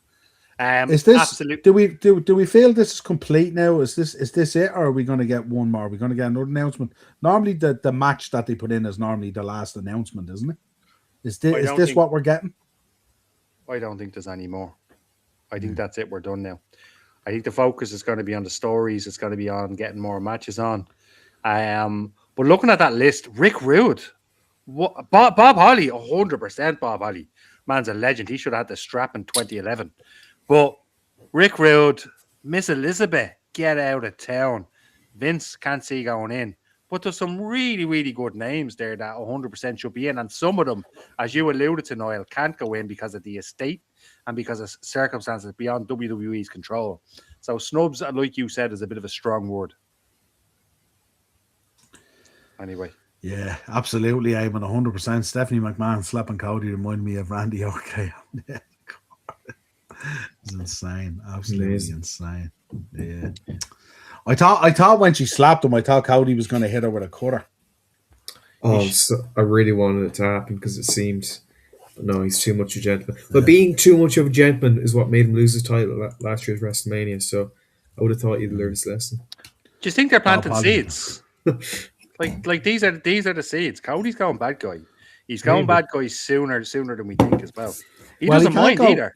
Is this absolutely? do we feel this is complete now? Is this it, or are we going to get one more? Are we going to get another announcement? Normally, the match that they put in is normally the last announcement, isn't it? Is this what we're getting? I don't think there's any more. I think that's it. We're done now. I think the focus is going to be on the stories. It's going to be on getting more matches on. But looking at that list, Rick Rude, Bob Holly, 100% Bob Holly. Man's a legend. He should have had the strap in 2011. But Rick Rude, Miss Elizabeth, get out of town. Vince can't see going in. But there's some really, really good names there that 100% should be in. And some of them, as you alluded to, Noel, can't go in because of the estate and because of circumstances beyond WWE's control. So snubs, like you said, is a bit of a strong word. Anyway. Yeah, absolutely, Eamon, 100%. Stephanie McMahon slapping Cody reminded me of Randy Orton. Yeah, it's insane. Absolutely insane. Yeah. I thought when she slapped him, I thought Cody was going to hit her with a cutter. Oh, I really wanted it to happen because it seemed, no, he's too much of a gentleman. But being too much of a gentleman is what made him lose his title at last year's WrestleMania. So I would have thought he'd learned his lesson. Do you think they're planting seeds? like these are the seeds. Cody's going bad guy. He's going bad guy sooner than we think as well. He doesn't mind either.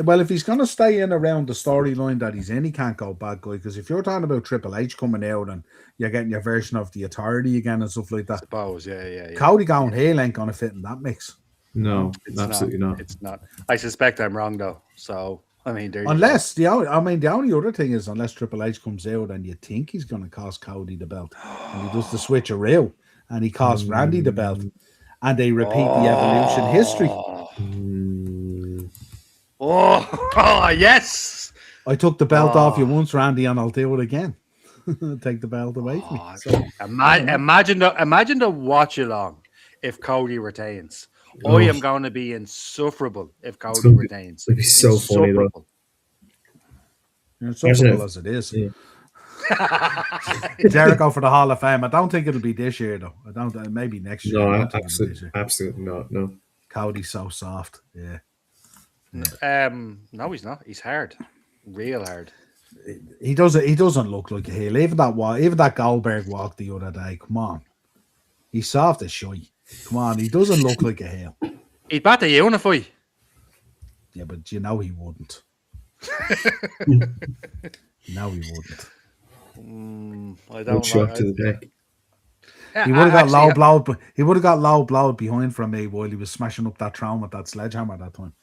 Well, if he's going to stay in around the storyline that he's in, he can't go bad guy. Because if you're talking about Triple H coming out and you're getting your version of the Authority again and stuff like that, I suppose, yeah. Cody going heel ain't going to fit in that mix. No, absolutely not. It's not. I suspect I'm wrong though. So I mean, the only other thing is unless Triple H comes out and you think he's going to cost Cody the belt, and he does the switcheroo and he costs Randy the belt, and they repeat the Evolution history. Oh, yes! I took the belt off you once, Randy, and I'll do it again. Take the belt away from me. So, imagine the watch along if Cody retains. I am going to be insufferable if Cody retains. It'd be so funny though. Insufferable as it is. Yeah. Jericho for the Hall of Fame. I don't think it'll be this year though. I don't. Maybe next year. No, absolutely not. No. Cody's so soft. Yeah. No, he's not. He's hard, real hard. He doesn't look like a heel. Even that Goldberg walk the other day. Come on, he's soft as shite. Come on, he doesn't look like a heel. He'd bat the Unify. Yeah, but you know he wouldn't. No, he wouldn't. I don't shot to the neck. He would have got low blowed. He would have got low blowed behind from me while he was smashing up that throne with that sledgehammer at that time.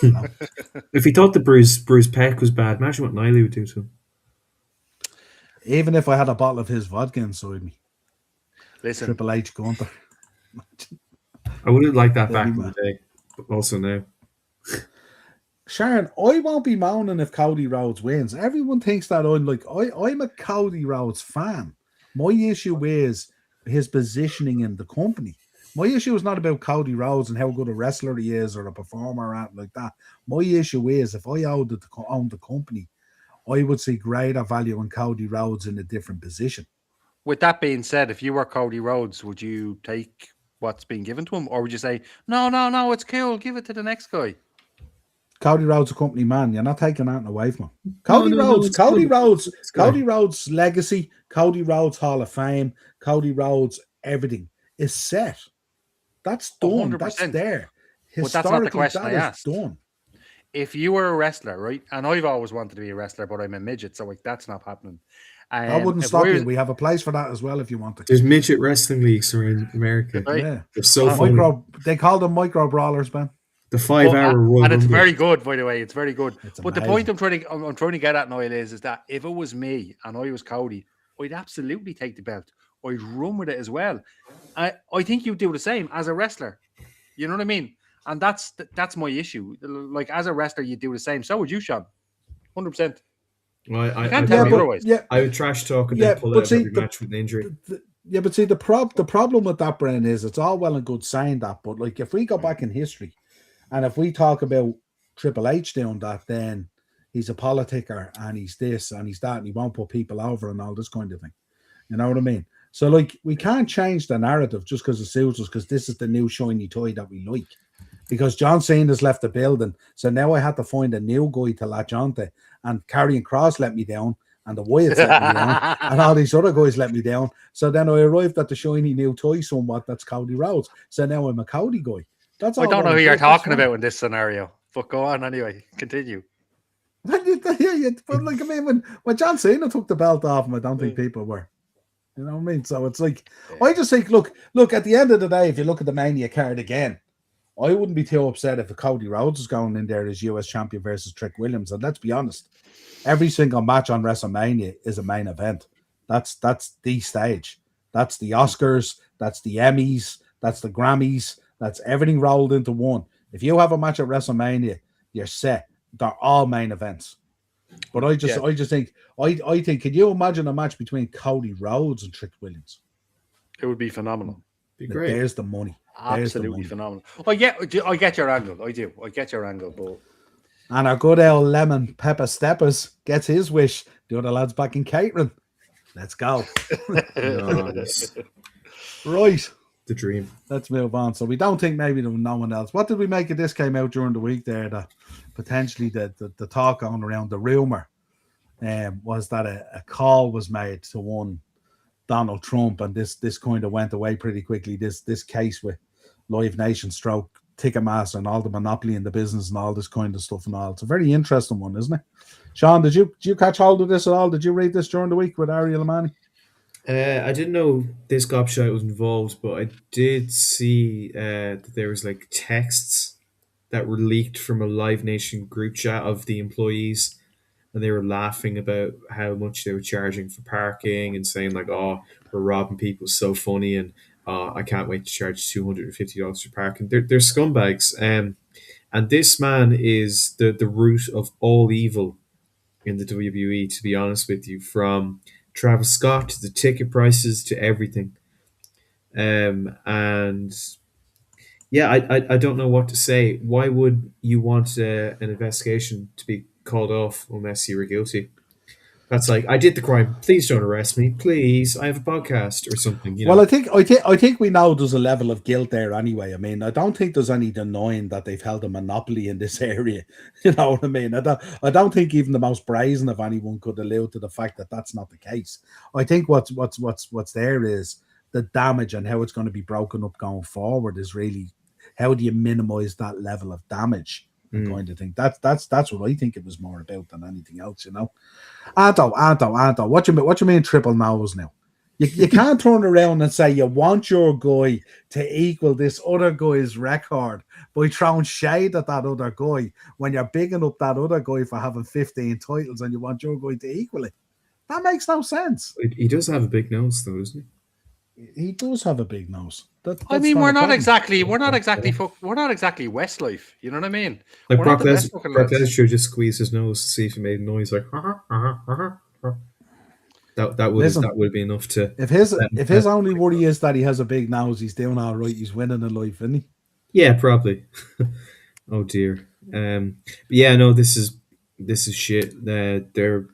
No. If he thought the Bruce Peck was bad, imagine what Niley would do to him. Even if I had a bottle of his vodka inside me. Listen, Triple H Gunther. I would have liked that back in the day, but also now. Sharon, I won't be moaning if Cody Rhodes wins. Everyone thinks that I'm a Cody Rhodes fan. My issue is his positioning in the company. My issue is not about Cody Rhodes and how good a wrestler he is or a performer or anything like that. My issue is if I owned the company, I would see greater value in Cody Rhodes in a different position. With that being said, if you were Cody Rhodes, would you take what's being given to him? Or would you say, no, it's cool, give it to the next guy? Cody Rhodes a company man. You're not taking that away from him. Cody Rhodes' legacy, Cody Rhodes Hall of Fame, Cody Rhodes everything is set. That's done. 100%. That's there. But that's not the question I asked. Done. If you were a wrestler, right? And I've always wanted to be a wrestler, but I'm a midget, so that's not happening. I wouldn't stop you. We have a place for that as well if you want to. There's midget wrestling leagues around America. Right? Yeah. They're so funny. They call them micro brawlers, man. The 5-hour run. And it's very good, by the way. It's very good. It's but amazing. The point I'm trying to get at, Noel, is that if it was me and I was Cody, I'd absolutely take the belt. I'd run with it as well. I think you'd do the same as a wrestler. You know what I mean? And that's my issue. Like, as a wrestler, you'd do the same. So would you, Sean. 100%. Well, I can't tell me otherwise. Yeah, I would trash talk and then pull out every match with an injury. But see, the problem with that, Bren, is it's all well and good saying that, but like if we go back in history, and if we talk about Triple H doing that, then he's a politicker and he's this and he's that and he won't put people over and all this kind of thing. You know what I mean? So, like, we can't change the narrative just because it suits us because this is the new shiny toy that we like. because John Cena's left the building. So now I had to find a new guy to latch onto. And Karrion Kross let me down, and the Wyatts let me down, and all these other guys let me down. So then I arrived at the shiny new toy somewhat. That's Cody Rhodes. So now I'm a Cody guy. That's all. I don't know who you're talking about in this scenario. But go on anyway. Continue. But like, I mean, when John Cena took the belt off him, I don't think people were. You know what I mean? So it's like, I just think, look, at the end of the day, if you look at the Mania card again, I wouldn't be too upset if Cody Rhodes is going in there as US champion versus Trick Williams. And let's be honest, every single match on WrestleMania is a main event. That's the stage. That's the Oscars. That's the Emmys. That's the Grammys. That's everything rolled into one. If you have a match at WrestleMania, you're set. They're all main events. But I just think, I think, can you imagine a match between Cody Rhodes and Trick Williams? It would be phenomenal. Be great. There's the money. Absolutely phenomenal. I get your angle. I do. I get your angle, but. And our good old Lemon Pepper Steppers gets his wish. The other lads back in catering. Let's go. Nice. Right. The dream. Let's move on. So we don't think maybe there was no one else. What did we make of this came out during the week there? That potentially the talk on around the rumor was that a call was made to one Donald Trump, and this kind of went away pretty quickly. This case with Live Nation stroke Ticketmaster and all the monopoly in the business and all this kind of stuff and all. It's a very interesting one, isn't it? Sean, did you catch hold of this at all? Did you read this during the week with Ariel Amani? I didn't know this gobshite was involved, but I did see that there was like texts that were leaked from a Live Nation group chat of the employees, and they were laughing about how much they were charging for parking and saying like, "Oh, we're robbing people, so funny," and I can't wait to charge $250 for parking. They're scumbags, and this man is the root of all evil in the WWE. To be honest with you, from Travis Scott to the ticket prices to everything, and yeah, I don't know what to say. Why would you want an investigation to be called off unless you were guilty? That's like, I did the crime. Please don't arrest me. Please, I have a podcast or something. You know? Well, I think we know there's a level of guilt there anyway. I mean, I don't think there's any denying that they've held a monopoly in this area. You know what I mean? I don't think even the most brazen of anyone could allude to the fact that that's not the case. I think what's there is the damage and how it's going to be broken up going forward is really how do you minimize that level of damage. Kind of thing. That's what I think it was more about than anything else, you know. Anto, what you mean triple nose now? You can't turn around and say you want your guy to equal this other guy's record by throwing shade at that other guy when you're bigging up that other guy for having 15 titles and you want your guy to equal it. That makes no sense. He does have a big nose, though, doesn't he? He does have a big nose. I mean, we're not exactly Westlife. You know what I mean? Like Brock Lesnar just squeezed his nose to see if he made a noise like that would be enough to. If his only worry is that he has a big nose, he's doing all right. He's winning in life, isn't he? Yeah, probably. Oh dear. But yeah, no, this is shit. They're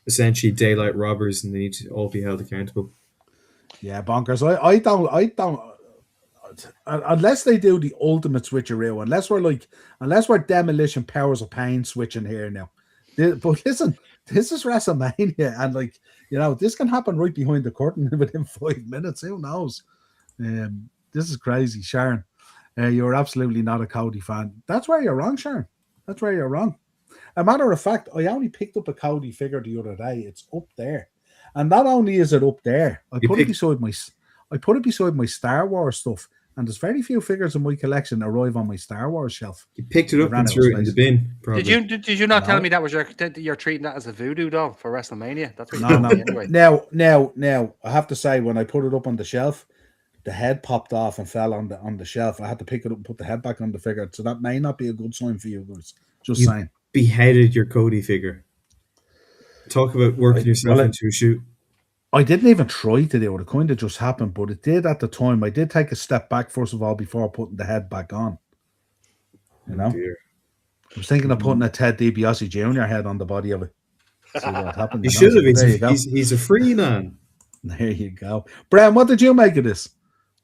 essentially daylight robbers, and they need to all be held accountable. Yeah, bonkers. I don't. Unless they do the ultimate switcheroo, unless we're demolition powers of pain switching here now. But listen, this is WrestleMania, and like, you know, this can happen right behind the curtain within 5 minutes. Who knows? This is crazy, Sharon. You're absolutely not a Cody fan. That's where you're wrong, Sharon. That's where you're wrong. A matter of fact, I only picked up a Cody figure the other day. It's up there. And not only is it up there, I put it beside my Star Wars stuff, and there's very few figures in my collection that arrive on my Star Wars shelf. You picked it up and threw it in the bin. Probably. Did you not tell me that was you're treating that as a voodoo doll for WrestleMania? That's what anyway. Now I have to say, when I put it up on the shelf, the head popped off and fell on the shelf. I had to pick it up and put the head back on the figure, so that may not be a good sign for you guys. Just saying. Beheaded your Cody figure. Talk about working yourself into a shoot. I didn't even try to do it. It kind of just happened, but it did at the time. I did take a step back, first of all, before putting the head back on. You know? I was thinking of putting a Ted DiBiase Jr. head on the body of it. See what happened. He should have. He's a free man. There you go. Bram, what did you make of this?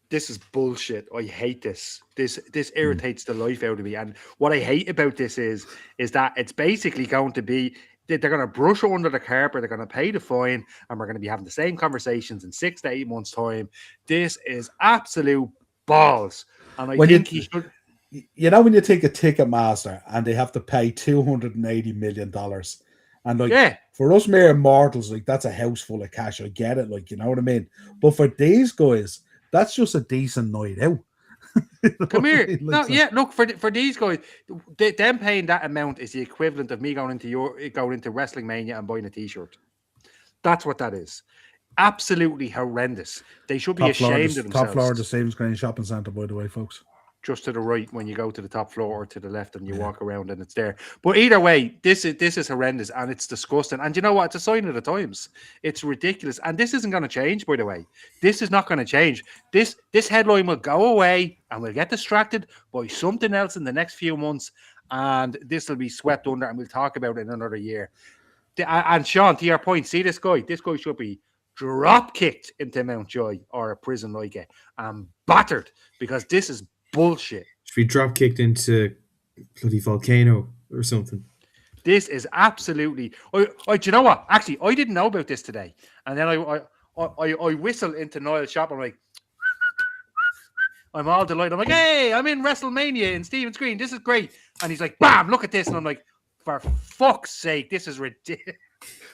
this is bullshit. I hate this. This irritates the life out of me. And what I hate about this is that it's basically going to be they're going to brush it under the carpet. They're going to pay the fine, and we're going to be having the same conversations in 6 to 8 months' time. This is absolute balls, and I think he should. You know, when you take a Ticketmaster and they have to pay $280 million, and like for us mere mortals, like that's a house full of cash. I get it, like, you know what I mean. But for these guys, that's just a decent night out. Come here. Like, no, yeah. Look, for these guys, them paying that amount is the equivalent of me going into Wrestlemania and buying a T-shirt. That's what that is. Absolutely horrendous. They should be ashamed of themselves. Top floor of the Stevens Green Shopping Centre, by the way, folks. Just to the right when you go to the top floor, or to the left and you walk around and it's there. But either way, this is horrendous and it's disgusting. And you know what? It's a sign of the times. It's ridiculous. And this isn't going to change, by the way. This is not going to change. This headline will go away and we'll get distracted by something else in the next few months. And this will be swept under and we'll talk about it in another year. And Sean, to your point, see this guy should be drop kicked into Mountjoy or a prison like it and battered, because this is bullshit. Should be drop kicked into bloody volcano or something. This is absolutely. Do you know what? Actually, I didn't know about this today, and then I whistle into Niall's shop. I'm like, I'm all delighted. I'm like, hey, I'm in Wrestlemania in Stevens Green. This is great. And he's like, bam, look at this, and I'm like, for fuck's sake, this is ridiculous.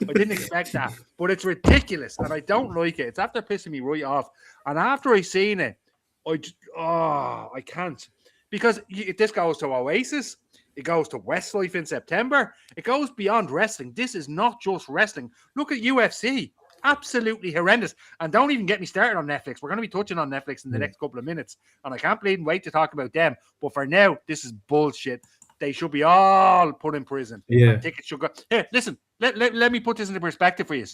I didn't expect that, but it's ridiculous, and I don't like it. It's after pissing me right off, and after I seen it. I can't, because this goes to Oasis, it goes to Westlife in September, it goes beyond wrestling. This is not just wrestling. Look at UFC, absolutely horrendous. And don't even get me started on Netflix. We're going to be touching on Netflix in the next couple of minutes, and I can't believe and wait to talk about them. But for now, this is bullshit. They should be all put in prison. Yeah, and tickets should go. Here, listen, let me put this into perspective for you.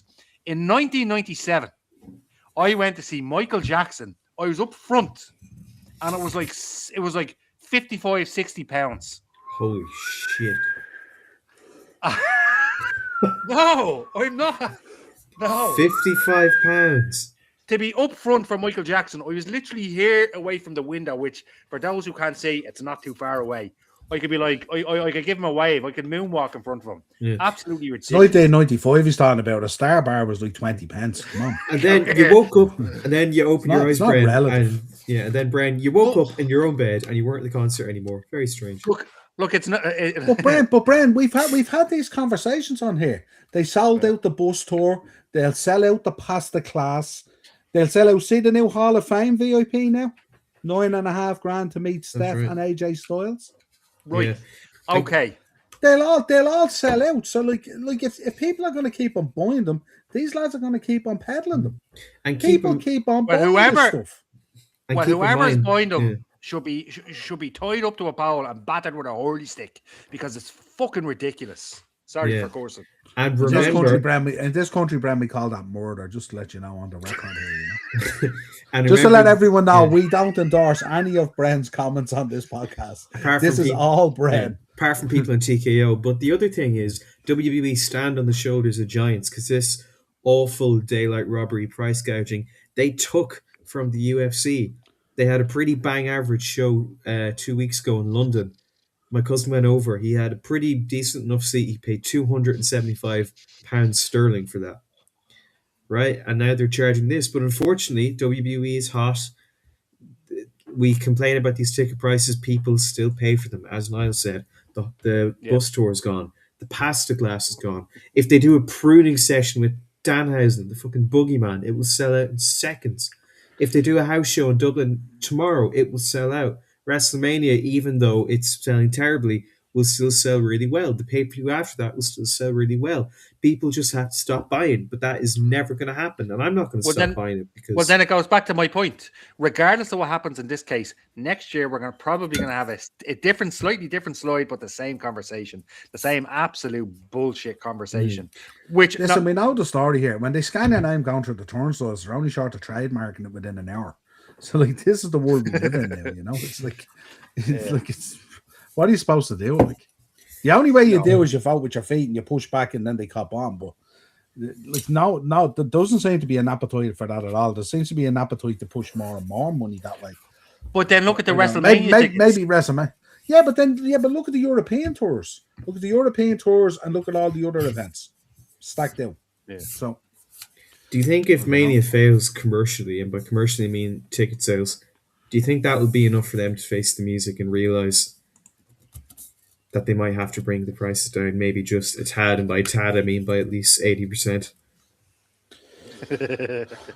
In 1997, I went to see Michael Jackson. I was up front, and it was like 55, 60 pounds. Holy shit. No, I'm not. No. 55 pounds. To be up front for Michael Jackson, I was literally here away from the window, which for those who can't see, it's not too far away. I could be like, I could give him a wave. I could moonwalk in front of him. Yeah. Absolutely ridiculous. 1995 he's talking about. A Star Bar was like 20 pence. Come on. And then you woke up, and then you opened your eyes, Bren. And then, Bren, you woke up in your own bed, and you weren't at the concert anymore. Very strange. Look, it's not. But Bren, we've had these conversations on here. They sold out the bus tour. They'll sell out the pasta class. They'll sell out. See the new Hall of Fame VIP now? $9,500 to meet Steph and AJ Styles. Right. Yeah. Okay. They'll all sell out. So like if people are going to keep on buying them, these lads are going to keep on peddling them, and people keep on buying this stuff. Whoever's buying them should be tied up to a pole and battered with a hurley stick, because it's fucking ridiculous. Sorry for cursing. And remember, in this country, Bren, we call that murder. Just to let you know on the record here, you know. And just to let everyone know, we don't endorse any of Bren's comments on this podcast. This is all Bren. Yeah, apart from people in TKO. But the other thing is, WWE stand on the shoulders of giants, because this awful daylight robbery price gouging they took from the UFC. They had a pretty bang average show 2 weeks ago in London. My cousin went over. He had a pretty decent enough seat. He paid £275 sterling for that. Right? And now they're charging this. But unfortunately, WWE is hot. We complain about these ticket prices. People still pay for them. As Niall said, the bus tour is gone. The pasta glass is gone. If they do a pruning session with Danhausen, the fucking boogeyman, it will sell out in seconds. If they do a house show in Dublin tomorrow, it will sell out. Wrestlemania, even though it's selling terribly, will still sell really well. The pay-per-view after that will still sell really well. People just have to stop buying, but that is never going to happen, and I'm not going to stop buying it. Because... Well, then it goes back to my point. Regardless of what happens in this case, next year we're probably going to have a different, slightly different slide, but the same conversation, the same absolute bullshit conversation. Which listen, we know the story here. When they scan your name going through the turnstiles, they're only short of trademarking it within an hour. So like, this is the world we live in now. You know, it's what are you supposed to do? Like, the only way you do is you vote with your feet and you push back, and then they cop on. But Like no, there doesn't seem to be an appetite for that at all. There seems to be an appetite to push more and more money that way. But then look at the WrestleMania maybe tickets. WrestleMania. But look at the European tours. Look at the European tours and look at all the other events stacked out. Yeah. So, do you think if Mania fails commercially, and by commercially I mean ticket sales, do you think that would be enough for them to face the music and realize that they might have to bring the prices down, maybe just a tad, and by tad I mean by at least 80%?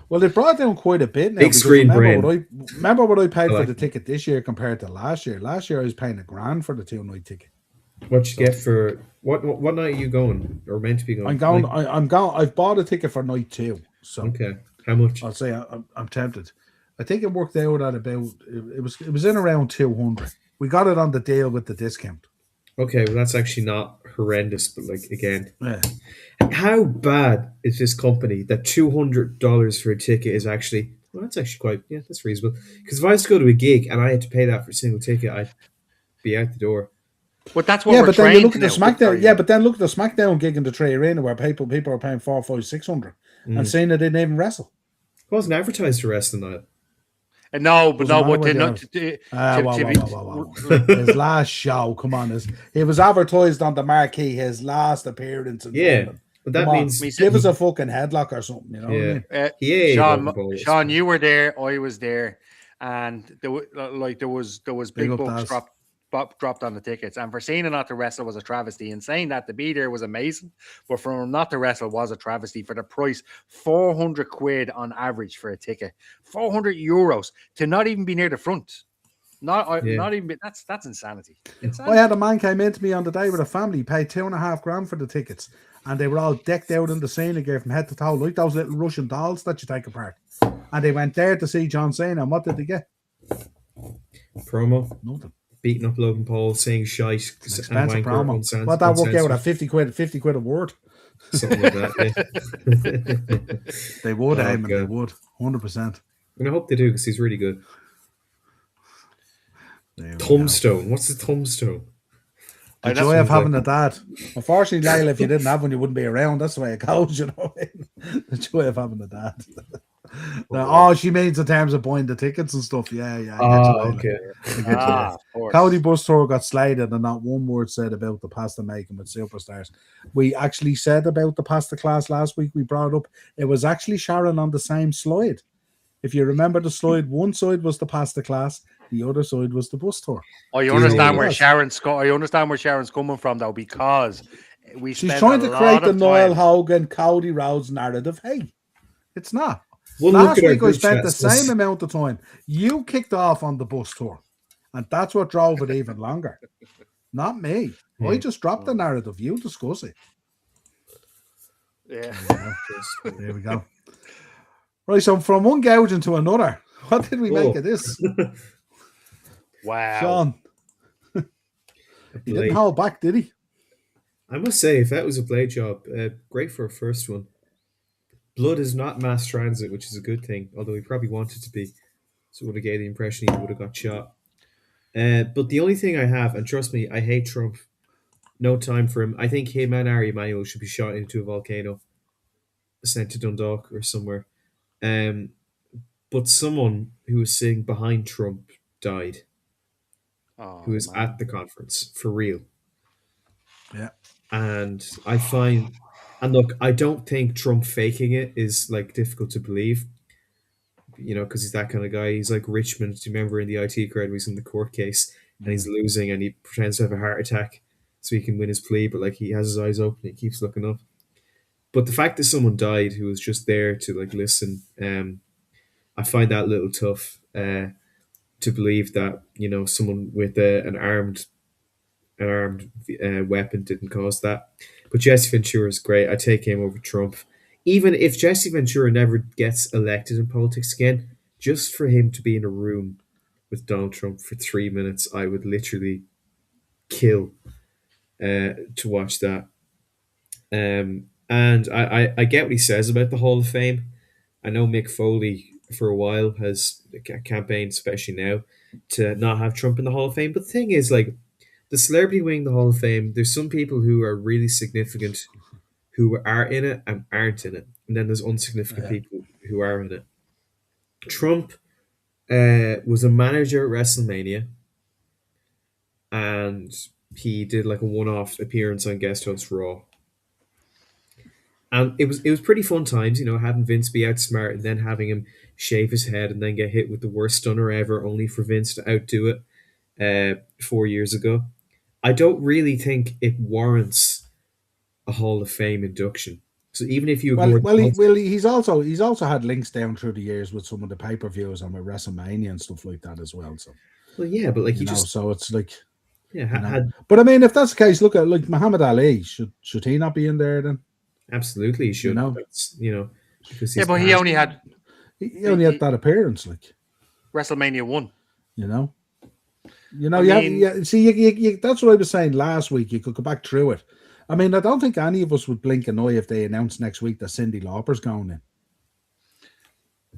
Well, they brought down quite a bit now. Big screen brain. Remember what I paid for the ticket this year compared to last year. Last year I was paying $1,000 for the 2-night ticket. What you get for what night are you going or meant to be going? I'm going. I'm going. I've bought a ticket for night 2. So okay, how much? I'll say I'm tempted. I think it worked out at about it was in around 200. We got it on the deal with the discount. Okay, well that's actually not horrendous, but like again, yeah. How bad is this company that $200 for a ticket is actually? Well, that's actually quite that's reasonable. Because if I was to go to a gig and I had to pay that for a single ticket, I'd be out the door. But that's what we're then you look at the now. SmackDown. But then look at the SmackDown gig in the Trey Arena where people are paying 400, 500, 600 and saying they didn't even wrestle. It wasn't advertised to wrestling night. No, but they're not. His last show, come on, it was advertised on the marquee. His last appearance. But that means give us a fucking headlock or something, you know. Yeah, what I mean? Sean, you were there. I was there, and there was big bucks dropped on the tickets. And for Cena not to wrestle was a travesty. And saying that to be there was amazing, but for him not to wrestle was a travesty. For the price, 400 quid on average for a ticket, 400 euros to not even be near the front. Not even. That's insanity. I had a man came in to me on the day with a family, paid $2,500 for the tickets, and they were all decked out in the Cena gear from head to toe, like those little Russian dolls that you take apart. And they went there to see John Cena. And what did they get? Promo. Nothing. Beating up Logan Paul, saying shite. Expensive promo. What that worked out at 50 quid a word. Something like that. They would, they would, 100%. And I hope they do because he's really good. Tombstone. What's the tombstone? The joy of having a dad. Unfortunately, Lyle, if you didn't have one, you wouldn't be around. That's the way it goes, you know. The joy of having a dad. She means in terms of buying the tickets and stuff. Yeah. Okay. Cody Bus Tour got slated, and not one word said about the pasta making with superstars. We actually said about the pasta class last week. We brought up it was actually Sharon on the same slide. If you remember the slide, one side was the pasta class, the other side was the bus tour. I understand where Sharon's coming from, though, because she's trying to create the Niall Hogan, Cody Rhodes narrative. Hey, it's not. Last week I spent the same amount of time. You kicked off on the bus tour, and that's what drove it even longer. Not me. I just dropped the narrative. You discuss it. Yeah. There we go. Right, so from one gouging to another, what did we make of this? Wow. Sean. He didn't hold back, did he? I must say, if that was a blade job, great for a first one. Blood is not mass transit, which is a good thing, although he probably wanted to be. So it would have gave the impression he would have got shot. But the only thing I have, and trust me, I hate Trump. No time for him. I think him and Ari Emanuel should be shot into a volcano, sent to Dundalk or somewhere. But someone who was sitting behind Trump died. Who was at the conference, for real. Yeah. And I find... And look, I don't think Trump faking it is like difficult to believe, you know, because he's that kind of guy. He's like Richmond. Do you remember in the IT crowd where he's in the court case and he's losing and he pretends to have a heart attack so he can win his plea, but like he has his eyes open, he keeps looking up. But the fact that someone died who was just there to like listen, I find that a little tough to believe that, you know, someone with an armed weapon didn't cause that. But Jesse Ventura is great. I take him over Trump. Even if Jesse Ventura never gets elected in politics again, just for him to be in a room with Donald Trump for 3 minutes, I would literally kill to watch that. And I get what he says about the Hall of Fame. I know Mick Foley for a while has campaigned, especially now, to not have Trump in the Hall of Fame. But the thing is, like, the celebrity wing the Hall of Fame, there's some people who are really significant who are in it and aren't in it, and then there's insignificant Yeah. people who are in it. Trump was a manager at WrestleMania, and he did like a one-off appearance on Guest Host Raw. And it was pretty fun times, having Vince be outsmart and then having him shave his head and then get hit with the worst stunner ever, only for Vince to outdo it 4 years ago. I don't really think it warrants a Hall of Fame induction. So even if you ignore he's also had links down through the years with some of the pay-per-views and with WrestleMania and stuff like that as well. So but like so it's like but I mean, if that's the case, look at like Muhammad Ali. Should he not be in there then? Absolutely, he should. Because but he only had that appearance, like WrestleMania 1. That's what I was saying last week. You could go back through it. I mean, I don't think any of us would blink an eye if they announced next week that Cyndi Lauper's going in.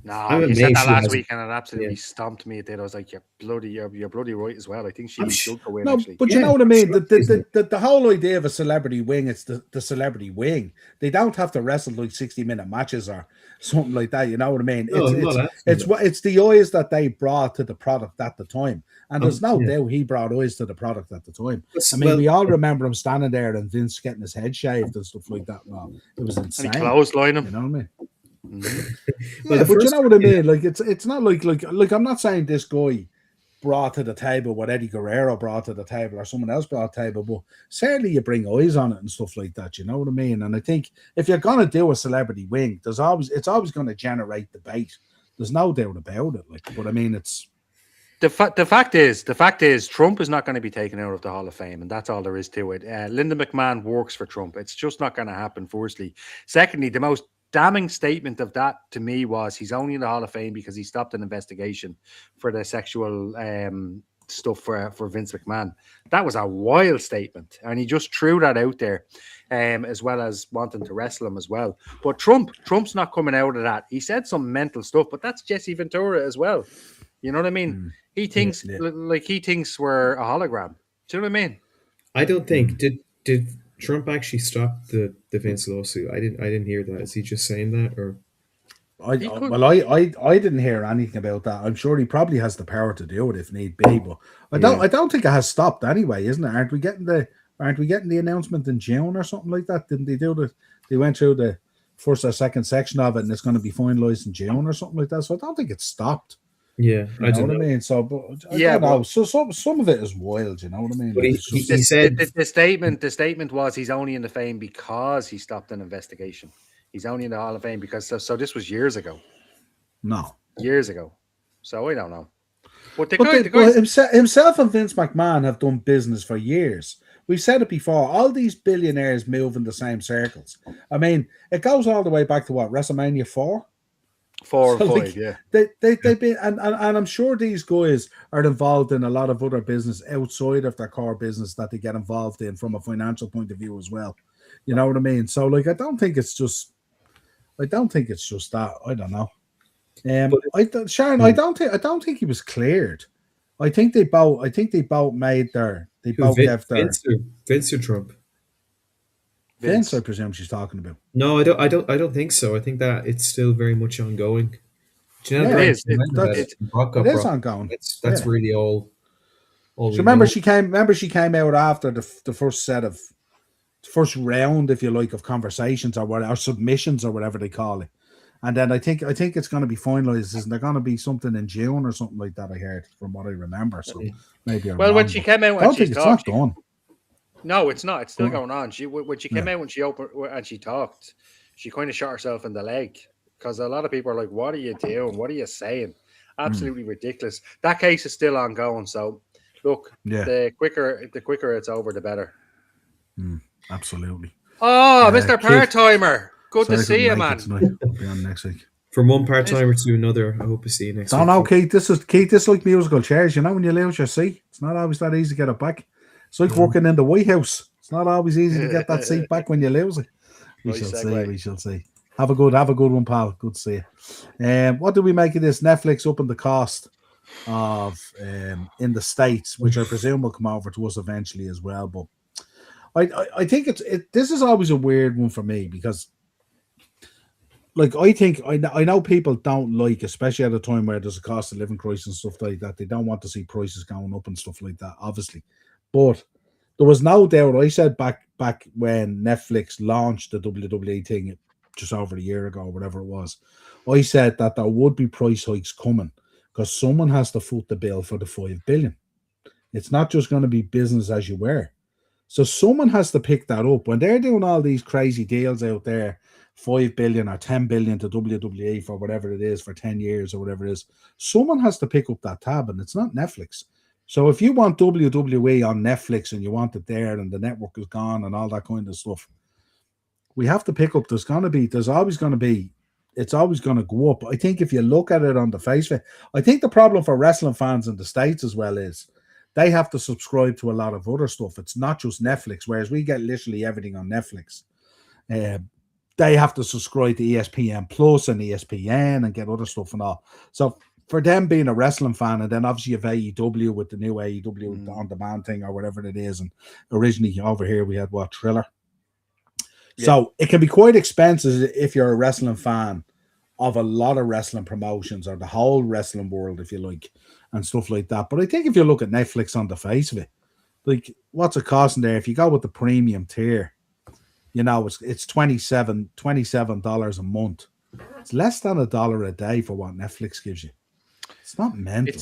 No, you said that last week, and it absolutely stomped me. I was like, "You're bloody right as well." I think she should go in. No, but you know what I mean. The whole idea of a celebrity wing, it's the celebrity wing. They don't have to wrestle like 60-minute matches or something like that. You know what I mean? It's the eyes that they brought to the product at the time, and there's no doubt he brought eyes to the product at the time. I mean, we all remember him standing there and Vince getting his head shaved and stuff like that. Well, it was insane. And he clotheslined him. You know what I mean? But you know what I mean? Like it's not like I'm not saying this guy brought to the table what Eddie Guerrero brought to the table or someone else brought to the table, but certainly you bring eyes on it and stuff like that. You know what I mean? And I think if you're gonna do a celebrity wing, it's always going to generate debate. There's no doubt about it. But I mean, it's the fact is Trump is not going to be taken out of the Hall of Fame, and that's all there is to it. Linda McMahon works for Trump. It's just not going to happen. Firstly, secondly, the most damning statement of that to me was he's only in the Hall of Fame because he stopped an investigation for the sexual stuff for Vince McMahon. That was a wild statement, and he just threw that out there, as well as wanting to wrestle him as well. But Trump's not coming out of that. He said some mental stuff, but that's Jesse Ventura as well. You know what I mean? He thinks he thinks we're a hologram. Do you know what I mean? I don't think did Trump actually stopped the Vince lawsuit. I didn't hear that. Is he just saying that, or? I didn't hear anything about that. I'm sure he probably has the power to do it if need be, but I don't think it has stopped anyway, isn't it? Aren't we getting the announcement in June or something like that? Didn't they do that? They went through the first or second section of it, and it's going to be finalized in June or something like that. So I don't think it's stopped. Yeah, I know what I mean. So, but I don't know. So some of it is wild. You know what I mean? But he said the statement was he's only in the fame because he stopped an investigation. He's only in the Hall of Fame because so this was years ago. No, years ago. So I don't know. But himself and Vince McMahon have done business for years. We've said it before. All these billionaires move in the same circles. I mean, it goes all the way back to what, WrestleMania 4? 4 or 5, yeah. They've been, and I'm sure these guys are involved in a lot of other business outside of their core business that they get involved in from a financial point of view as well. You know what I mean? So, like, I don't think it's just that. I don't know. Sharon, I don't think he was cleared. I think they both made their. They both gave their. Vince or Trump? Vince, I presume she's talking about. No, I don't think so. I think that it's still very much ongoing. Do you know it is. It is ongoing. That's really all. So remember, she came out after the first round, if you like, of conversations or submissions or whatever they call it. And then I think it's going to be finalized. Isn't there going to be something in June or something like that? I heard from what I remember. So maybe I'm wrong, when she came out, I don't think it's not gone. No, it's not. It's still going on. When she came out, when she opened and she talked, she kind of shot herself in the leg because a lot of people are like, "What are you doing? What are you saying?" Absolutely ridiculous. That case is still ongoing. So, look, the quicker it's over, the better. Absolutely. Oh, Mr. Part-Timer. Good to see you, man. I'll be on next week. From one part-timer to another, I hope to see you next week. Don't know, Keith. This is like musical chairs. You know, when you lose your seat, it's not always that easy to get it back. It's like working in the White House. It's not always easy to get that seat back when you lose it. We shall see. Have a good one, pal. Good to see you. What do we make of this? Netflix upping the cost of in the States, which I presume will come over to us eventually as well. But I think this is always a weird one for me because, like, I know people don't like, especially at a time where there's a cost of living crisis and stuff like that. They don't want to see prices going up and stuff like that, obviously. But there was no doubt. I said back when Netflix launched the WWE thing just over a year ago, or whatever it was. I said that there would be price hikes coming because someone has to foot the bill for the $5 billion. It's not just going to be business as you were. So someone has to pick that up when they're doing all these crazy deals out there, $5 billion or $10 billion to WWE for whatever it is for 10 years or whatever it is. Someone has to pick up that tab, and it's not Netflix. So if you want WWE on Netflix and you want it there and the network is gone and all that kind of stuff, we have to pick up. It's always going to go up. I think if you look at it on the face of it, I think the problem for wrestling fans in the States as well is they have to subscribe to a lot of other stuff. It's not just Netflix, whereas we get literally everything on Netflix. They have to subscribe to ESPN Plus and ESPN and get other stuff and all. So for them being a wrestling fan, and then obviously you have AEW with the new AEW on demand thing or whatever it is, and originally over here we had Thriller. Yeah. So it can be quite expensive if you're a wrestling fan of a lot of wrestling promotions or the whole wrestling world, if you like, and stuff like that. But I think if you look at Netflix on the face of it, like what's it costing there? If you go with the premium tier, you know, it's $27 a month. It's less than $1 a day for what Netflix gives you. It's not mental.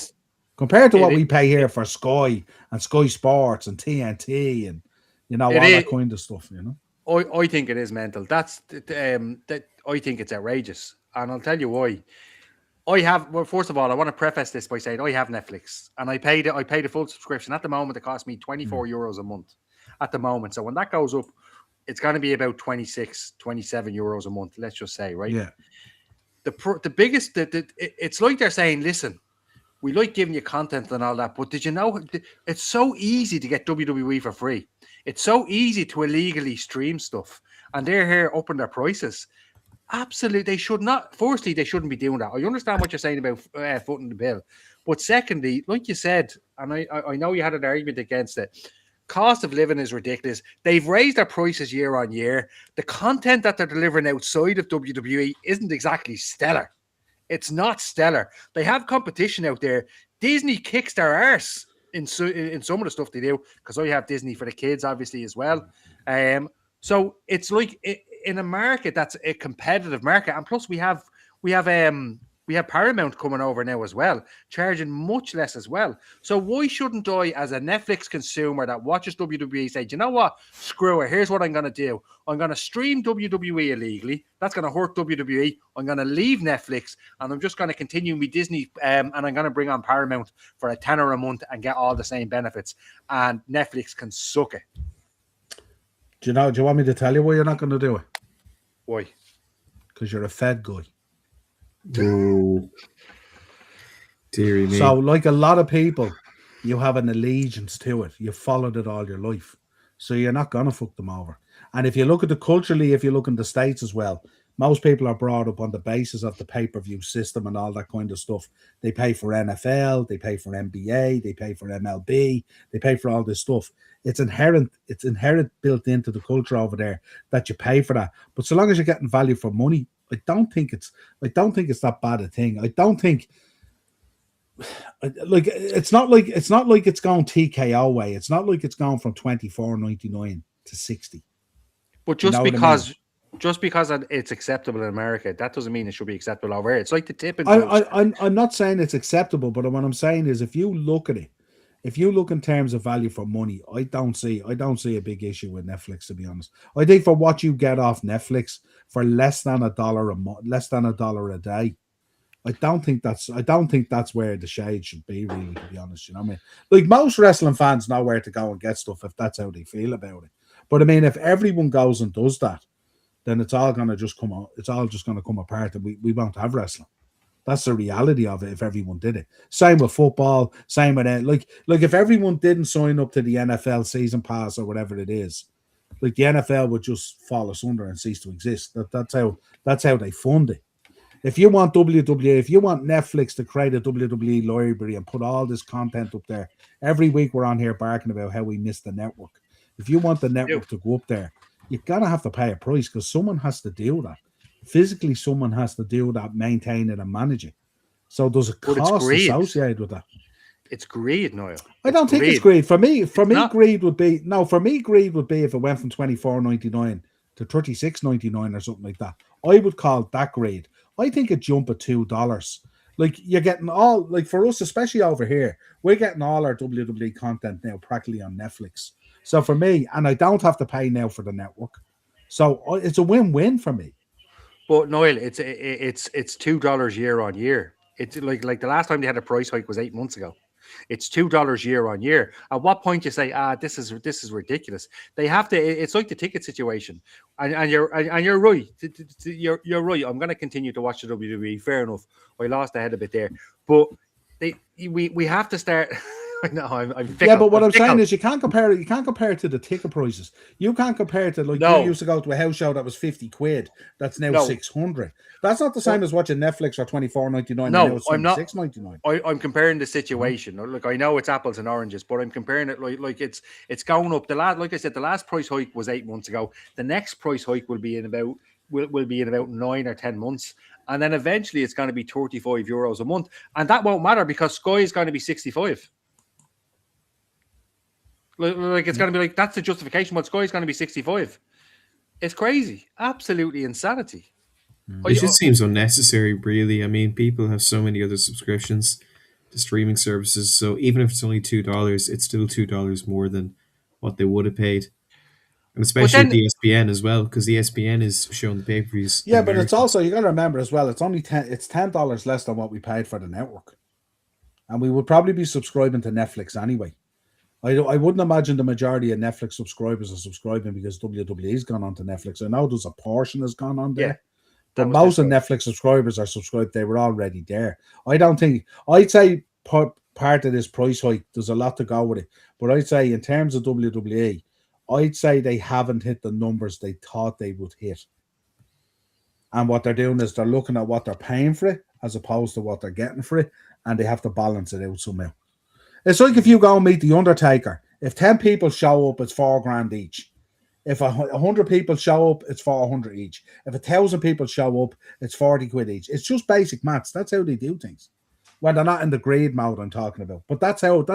Compared to what we pay here for Sky and Sky Sports and TNT and, you know, all that kind of stuff, you know. I think it is mental. That I think it's outrageous. And I'll tell you why. First of all, I want to preface this by saying I have Netflix and I paid a full subscription. At the moment, it costs me 24 euros a month at the moment. So when that goes up, it's going to be about 26, 27 euros a month, let's just say, right? Yeah. The biggest, it's like they're saying, listen, we like giving you content and all that, but did you know it's so easy to get WWE for free? It's so easy to illegally stream stuff, and they're here upping their prices. Absolutely, they should not. Firstly, they shouldn't be doing that. I understand what you're saying about footing the bill, but secondly, like you said, and I know you had an argument against it. Cost of living is ridiculous. They've raised their prices year on year. The content that they're delivering outside of WWE isn't exactly stellar. It's not stellar. They have competition out there. Disney kicks their arse in some of the stuff they do, because I have Disney for the kids, obviously, as well. So it's like in a market that's a competitive market, and plus we have Paramount coming over now as well, charging much less as well. So why shouldn't I, as a Netflix consumer that watches WWE, say, do you know what? Screw it. Here's what I'm going to do. I'm going to stream WWE illegally. That's going to hurt WWE. I'm going to leave Netflix and I'm just going to continue my Disney and I'm going to bring on Paramount for a tenner a month and get all the same benefits. And Netflix can suck it. Do you want me to tell you why you're not going to do it? Why? Because you're a Fed guy. Oh, dearie me. So, like a lot of people, you have an allegiance to it. You've followed it all your life. So you're not going to fuck them over. And if you look at the culturally, if you look in the States as well, most people are brought up on the basis of the pay-per-view system and all that kind of stuff. They pay for NFL, they pay for NBA, they pay for MLB, they pay for all this stuff. It's inherent built into the culture over there that you pay for that. But so long as you're getting value for money, I don't think it's that bad a thing. I don't think it's not like it's going TKO way. It's not like it's gone from $24.99 to $60. But just because it's acceptable in America, that doesn't mean it should be acceptable over here. It's like the tipping. I'm not saying it's acceptable, but what I'm saying is if you look at it, if you look in terms of value for money, I don't see a big issue with Netflix, to be honest. I think for what you get off Netflix for less than $1 a month, less than $1 a day, I don't think that's where the shade should be, really, to be honest. You know what I mean? Like most wrestling fans know where to go and get stuff if that's how they feel about it. But I mean, if everyone goes and does that, then it's all gonna just come out. It's all just gonna come apart, and we won't have wrestling. That's the reality of it if everyone did it. Same with football, same with it. Like if everyone didn't sign up to the NFL season pass or whatever it is, like the NFL would just fall asunder and cease to exist. That's how they fund it. If you want WWE, if you want Netflix to create a WWE library and put all this content up there, every week we're on here barking about how we missed the network. If you want the network to go up there, you're gonna have to pay a price because someone has to do that. Physically, someone has to do that, maintain it and manage it. So there's a cost associated with that. It's greed, Niall. I don't think it's greed. For me, not. greed would be if it went from $24.99 to $36.99 or something like that. I would call that greed. I think a jump of $2. Like you're getting all, like for us, especially over here, we're getting all our WWE content now practically on Netflix. So for me, and I don't have to pay now for the network. So it's a win-win for me. But Niall, it's $2 year on year. It's like the last time they had a price hike was 8 months ago. It's $2 year on year. At what point you say, this is ridiculous? They have to. It's like the ticket situation, and you're right. You're right. I'm going to continue to watch the WWE. Fair enough. I lost the head a bit there, but we have to start. I know I'm fickle. Yeah, but what I'm saying is you can't compare it. You can't compare it to the ticket prices. You can't compare it to you used to go to a house show that was £50. That's now $600. That's not the same as watching Netflix or $24.99. No, I'm not. $6.99. I'm comparing the situation. Look, I know it's apples and oranges, but I'm comparing it like it's going up. Like I said, the last price hike was 8 months ago. The next price hike will be in about 9 or 10 months. And then eventually it's going to be €35 a month. And that won't matter because Sky is going to be 65. Like it's going to be like, that's the justification. But Sky is going to be 65. It's crazy. Absolutely insanity. It just seems unnecessary, really. I mean, people have so many other subscriptions to streaming services. So even if it's only $2, it's still $2 more than what they would have paid. And especially with ESPN as well, because ESPN is showing the pay-per-views. Yeah, but it's also, you got to remember as well, it's only $10 less than what we paid for the network. And we would probably be subscribing to Netflix anyway. I wouldn't imagine the majority of Netflix subscribers are subscribing because WWE's gone on to Netflix. I know there's a portion that's gone on there. Yeah, but most of Netflix subscribers are subscribed. They were already there. I'd say part of this price hike, there's a lot to go with it. But I'd say in terms of WWE, I'd say they haven't hit the numbers they thought they would hit. And what they're doing is they're looking at what they're paying for it as opposed to what they're getting for it. And they have to balance it out somehow. It's like if you go and meet The Undertaker. If 10 people show up, it's $4,000 each. If 100 people show up, it's 400 each. If 1,000 people show up, it's 40 quid each. It's just basic maths. That's how they do things. When they're not in the greed mode I'm talking about. But that's how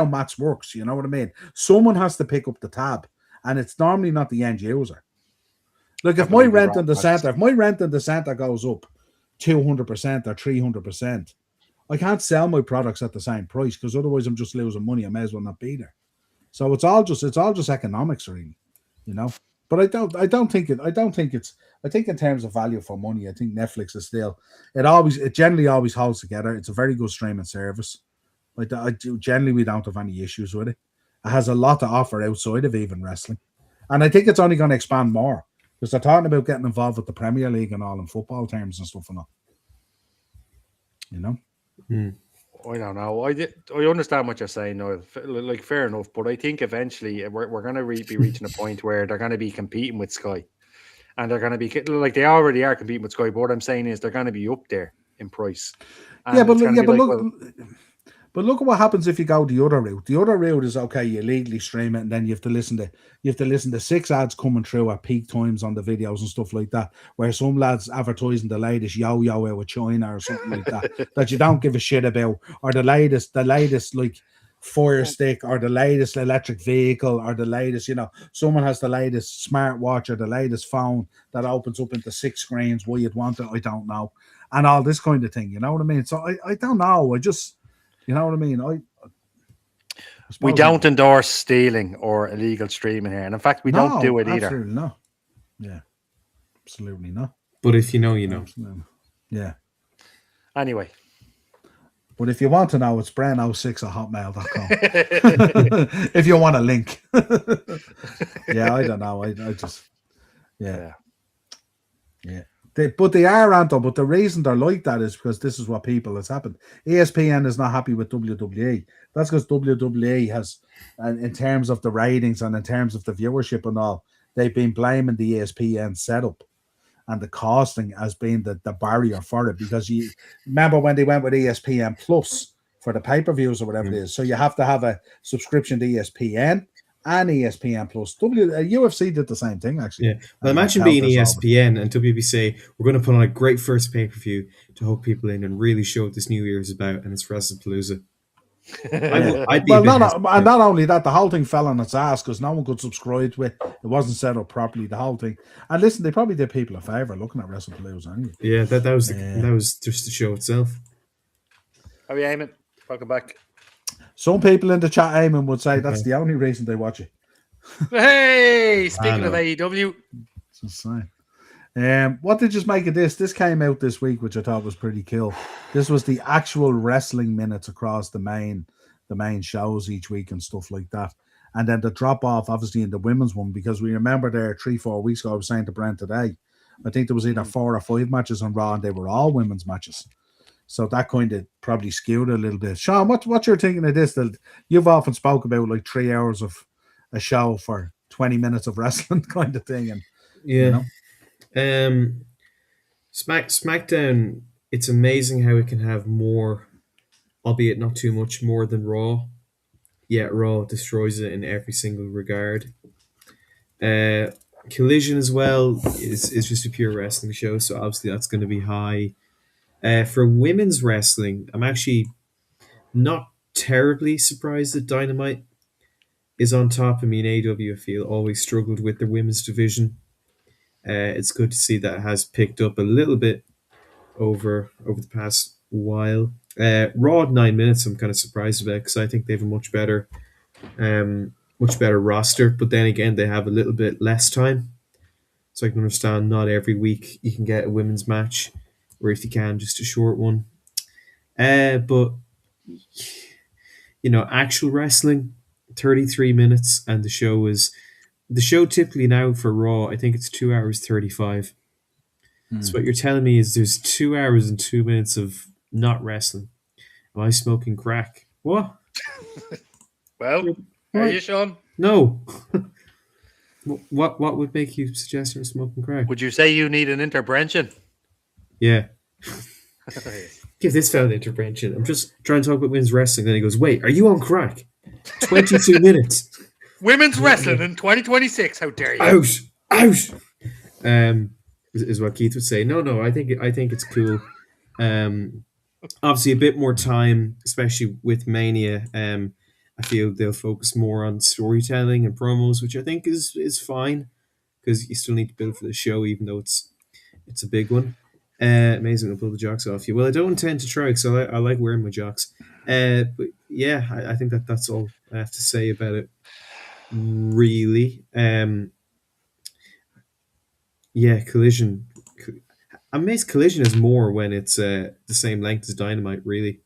maths works. You know what I mean? Someone has to pick up the tab, and it's normally not the end user. Like if my rent in the center goes up 200% or 300%. I can't sell my products at the same price because otherwise I'm just losing money. I may as well not be there. So it's all just economics, really, you know. But I think in terms of value for money, I think Netflix is still it generally always holds together. It's a very good streaming service. Generally we don't have any issues with it. It has a lot to offer outside of even wrestling, and I think it's only going to expand more because they're talking about getting involved with the Premier League and all in football terms and stuff and all. You know. I don't know. I understand what you're saying, Noel. Like, fair enough, but I think eventually we're going to be reaching a point where they're going to be competing with Sky, and they're going to be like they already are competing with Sky. But what I'm saying is they're going to be up there in price. But look at what happens if you go the other route. The other route is okay. You legally stream it, and then you have to listen to 6 ads coming through at peak times on the videos and stuff like that. Where some lads advertising the latest yo-yo out of China or something like that you don't give a shit about, or the latest like Fire Stick, or the latest electric vehicle, or the latest, someone has the latest smartwatch or the latest phone that opens up into 6 screens. Why you'd want it, I don't know, and all this kind of thing. You know what I mean? So I don't know. You know what I mean? We don't endorse stealing or illegal streaming here. And in fact, we don't do it either. Absolutely not. Yeah. Absolutely not. But if you know, you know. Absolutely. Yeah. Anyway. But if you want to know, it's bren06@hotmail.com. If you want a link. Yeah, I don't know. I just... Yeah. But they are, Anto. But the reason they're like that is because this is what people has happened. ESPN is not happy with WWE. That's because WWE has, in terms of the ratings and in terms of the viewership and all, they've been blaming the ESPN setup and the costing as being the barrier for it. Because you remember when they went with ESPN Plus for the pay-per-views or whatever it is. So you have to have a subscription to ESPN and ESPN Plus. UFC did the same thing, actually. Yeah. Well, imagine being ESPN and WB say, we're going to put on a great first pay-per-view to hook people in and really show what this new year is about, and it's WrestlePalooza. I'd be not only that, the whole thing fell on its ass because no one could subscribe to it. It wasn't set up properly, the whole thing. And listen, they probably did people a favor looking at WrestlePalooza anyway. Yeah, that was just the show itself. How are you, Eamon? Welcome back. Some people in the chat, Eamon, would say that's the only reason they watch it. Hey, speaking of AEW. Just saying. What did you make of this? This came out this week, which I thought was pretty cool. This was the actual wrestling minutes across the main shows each week and stuff like that. And then the drop off, obviously, in the women's one, because we remember there 3-4 weeks ago, I was saying to Brent today, I think there was either 4 or 5 matches on Raw, and they were all women's matches. So that kind of probably skewed a little bit. Sean, what you're thinking of this? That you've often spoke about like 3 hours of a show for 20 minutes of wrestling kind of thing, and yeah. SmackDown, it's amazing how it can have more, albeit not too much more than Raw, yet Raw destroys it in every single regard. Collision as well is just a pure wrestling show, so obviously that's going to be high. For women's wrestling, I'm actually not terribly surprised that Dynamite is on top. I mean, AEW, I feel, always struggled with the women's division. It's good to see that it has picked up a little bit over the past while. Raw at 9 minutes, I'm kind of surprised about because I think they have a much better roster. But then again, they have a little bit less time, so I can understand not every week you can get a women's match, or if you can, just a short one. But actual wrestling, 33 minutes, and the show typically now for Raw, I think it's 2 hours 35. So what you're telling me is there's 2 hours and 2 minutes of not wrestling. Am I smoking crack? What? Well, are you, Sean? No. What would make you suggest you're smoking crack? Would you say you need an intervention? Yeah. Give this fella an intervention. I'm just trying to talk about women's wrestling. Then he goes, wait, are you on crack? 22 minutes. Women's wrestling in 2026. How dare you? Out. Is what Keith would say. No. I think it's cool. Obviously, a bit more time, especially with Mania. I feel they'll focus more on storytelling and promos, which I think is fine because you still need to build for the show, even though it's a big one. Amazing to pull the jocks off you. Well, I don't intend to try because I like wearing my jocks. But yeah, I think that's all I have to say about it. Really, yeah, Collision. I'm amazed Collision is more when it's the same length as Dynamite, really.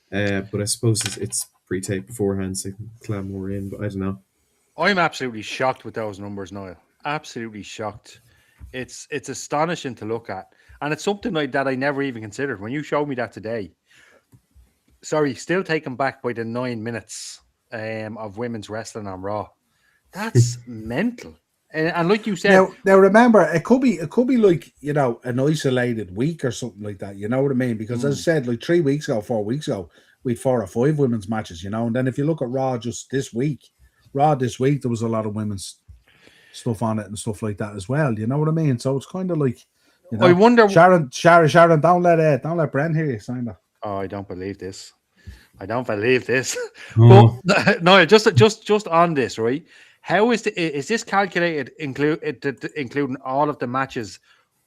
But I suppose it's pre-taped beforehand, so they can clam more in. But I don't know. I'm absolutely shocked with those numbers, Niall. Absolutely shocked. It's astonishing to look at, and it's something like that I never even considered when you showed me that today. Sorry, still taken back by the 9 minutes of women's wrestling on Raw. That's mental. And like you said, now remember, it could be like an isolated week or something like that. You know what I mean? Because as I said, like 4 weeks ago, we had 4 or 5 women's matches. And then if you look at Raw this week, there was a lot of women's stuff on it and stuff like that as well. You know what I mean? So it's kind of like, I wonder. Sharon, don't let Brent hear you saying that. Oh, I don't believe this. But no, just on this, right? How is this calculated? Including all of the matches,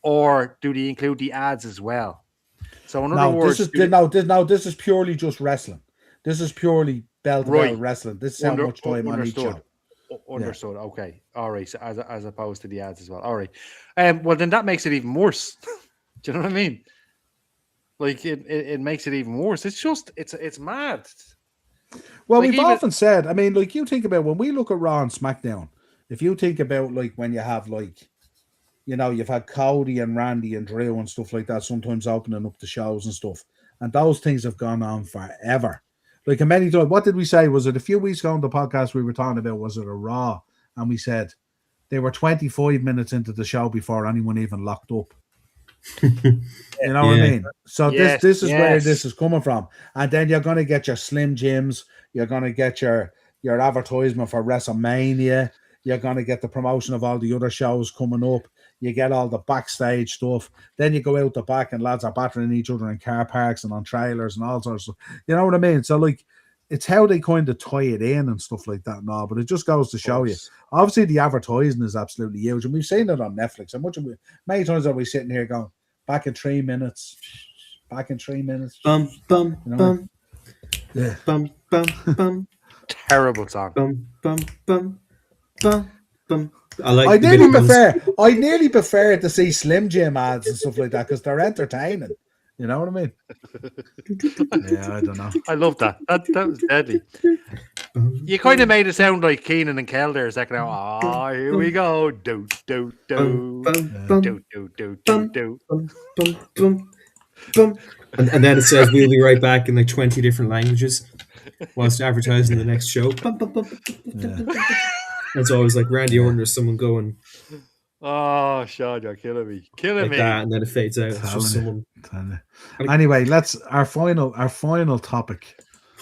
or do they include the ads as well? So in other words, this is purely just wrestling. This is purely belt wrestling. This is how much time on each show. Understood. Yeah. Okay. All right. So as opposed to the ads as well. All right. Well, then that makes it even worse. Do you know what I mean? Like it makes it even worse. It's just it's mad. Well, like we've often said, I mean, like you think about when we look at Raw and SmackDown, if you think about like when you have like, you've had Cody and Randy and Drew and stuff like that, sometimes opening up the shows and stuff, and those things have gone on forever. Like a many times, what did we say? Was it a few weeks ago on the podcast we were talking about? Was it a Raw? And we said they were 25 minutes into the show before anyone even locked up. You know what I mean? So Yes, this is where yes. this is coming from. And then you're going to get your Slim Jims. You're going to get your advertisement for WrestleMania. You're going to get the promotion of all the other shows coming up. You get all the backstage stuff. Then you go out the back and lads are battering each other in car parks and on trailers and all sorts of stuff. You know what I mean? So, like, it's how they kind of tie it in and stuff like that and all. But it just goes to show you. Obviously, the advertising is absolutely huge. And we've seen it on Netflix. And many times are we sitting here going, back in 3 minutes. Back in 3 minutes. Bum, bum, You know? bum. Yeah. Bum, bum, bum. Terrible song. Bum, bum, bum. Bum, bum. I I nearly prefer to see Slim Jim ads and stuff like that because they're entertaining. You know what I mean? Yeah, I don't know. I love that. That was deadly. You kind of made it sound like Keenan and Kel there a second now. Ah, here we go. Do, do, do. Do, do, do, do, do. And then it says we'll be right back in like 20 different languages whilst advertising the next show. Yeah. It's always like Randy Orton or someone going Oh, Sean, you're killing me. Killing like me. that, and then it fades out. It's just someone. Anyway, our final topic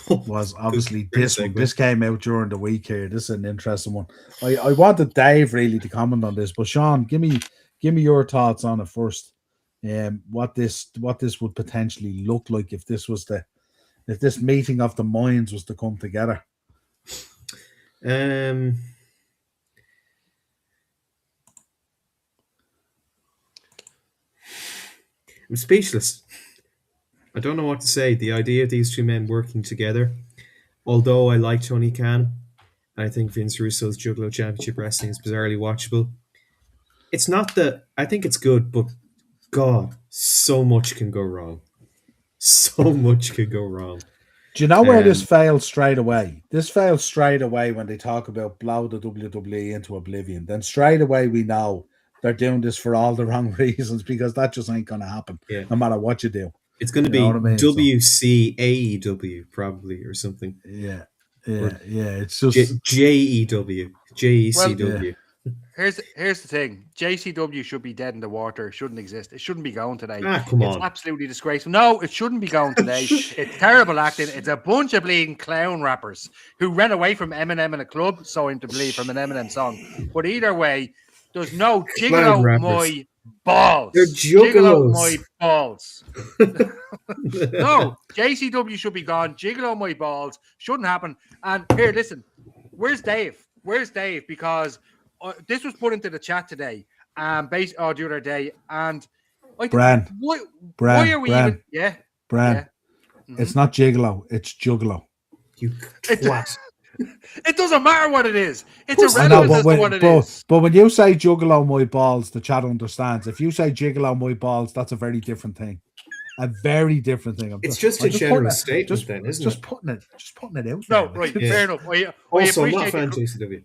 was obviously this one. This came out during the week here. This is an interesting one. I wanted Dave really to comment on this, but Sean, give me your thoughts on it first. What this would potentially look like if this meeting of the minds was to come together. I'm speechless. I don't know what to say. The idea of these two men working together, although I like Tony Khan, I think Vince Russo's Juggalo Championship Wrestling is bizarrely watchable. It's not that I think it's good, but God, so much can go wrong. So much could go wrong. Do you know where this failed straight away? This failed straight away when they talk about blow the WWE into oblivion. Then straight away we know they're doing this for all the wrong reasons because that just ain't going to happen, no matter what you do. It's going to be WCAEW probably or something. Yeah. It's just JEW, JECW. Here's the thing. JCW should be dead in the water. It shouldn't exist. It shouldn't be going today. Come on. It's absolutely disgraceful. No, it shouldn't be going today. It's terrible acting. It's a bunch of bleeding clown rappers who ran away from Eminem in a club, so him to believe from an Eminem song. But either way, there's no jiggle out my balls. They're jiggle out juggalos. my balls. No, JCW should be gone. Jiggle out my balls. Shouldn't happen. And here, listen. Where's Dave? Because this was put into the chat today, the other day, and I think, why are we even? Yeah, Bran. Yeah. Mm-hmm. It's not Gigolo, it's Juggalo. You twat. It doesn't matter what it is. It's irrelevant as to what it is. But when you say Juggalo my balls, the chat understands. If you say Gigolo my balls, that's a very different thing. A very different thing. It's just a general statement, then, isn't it? Just putting it out. No, right, fair enough. Also, I'm not a fan of JCW.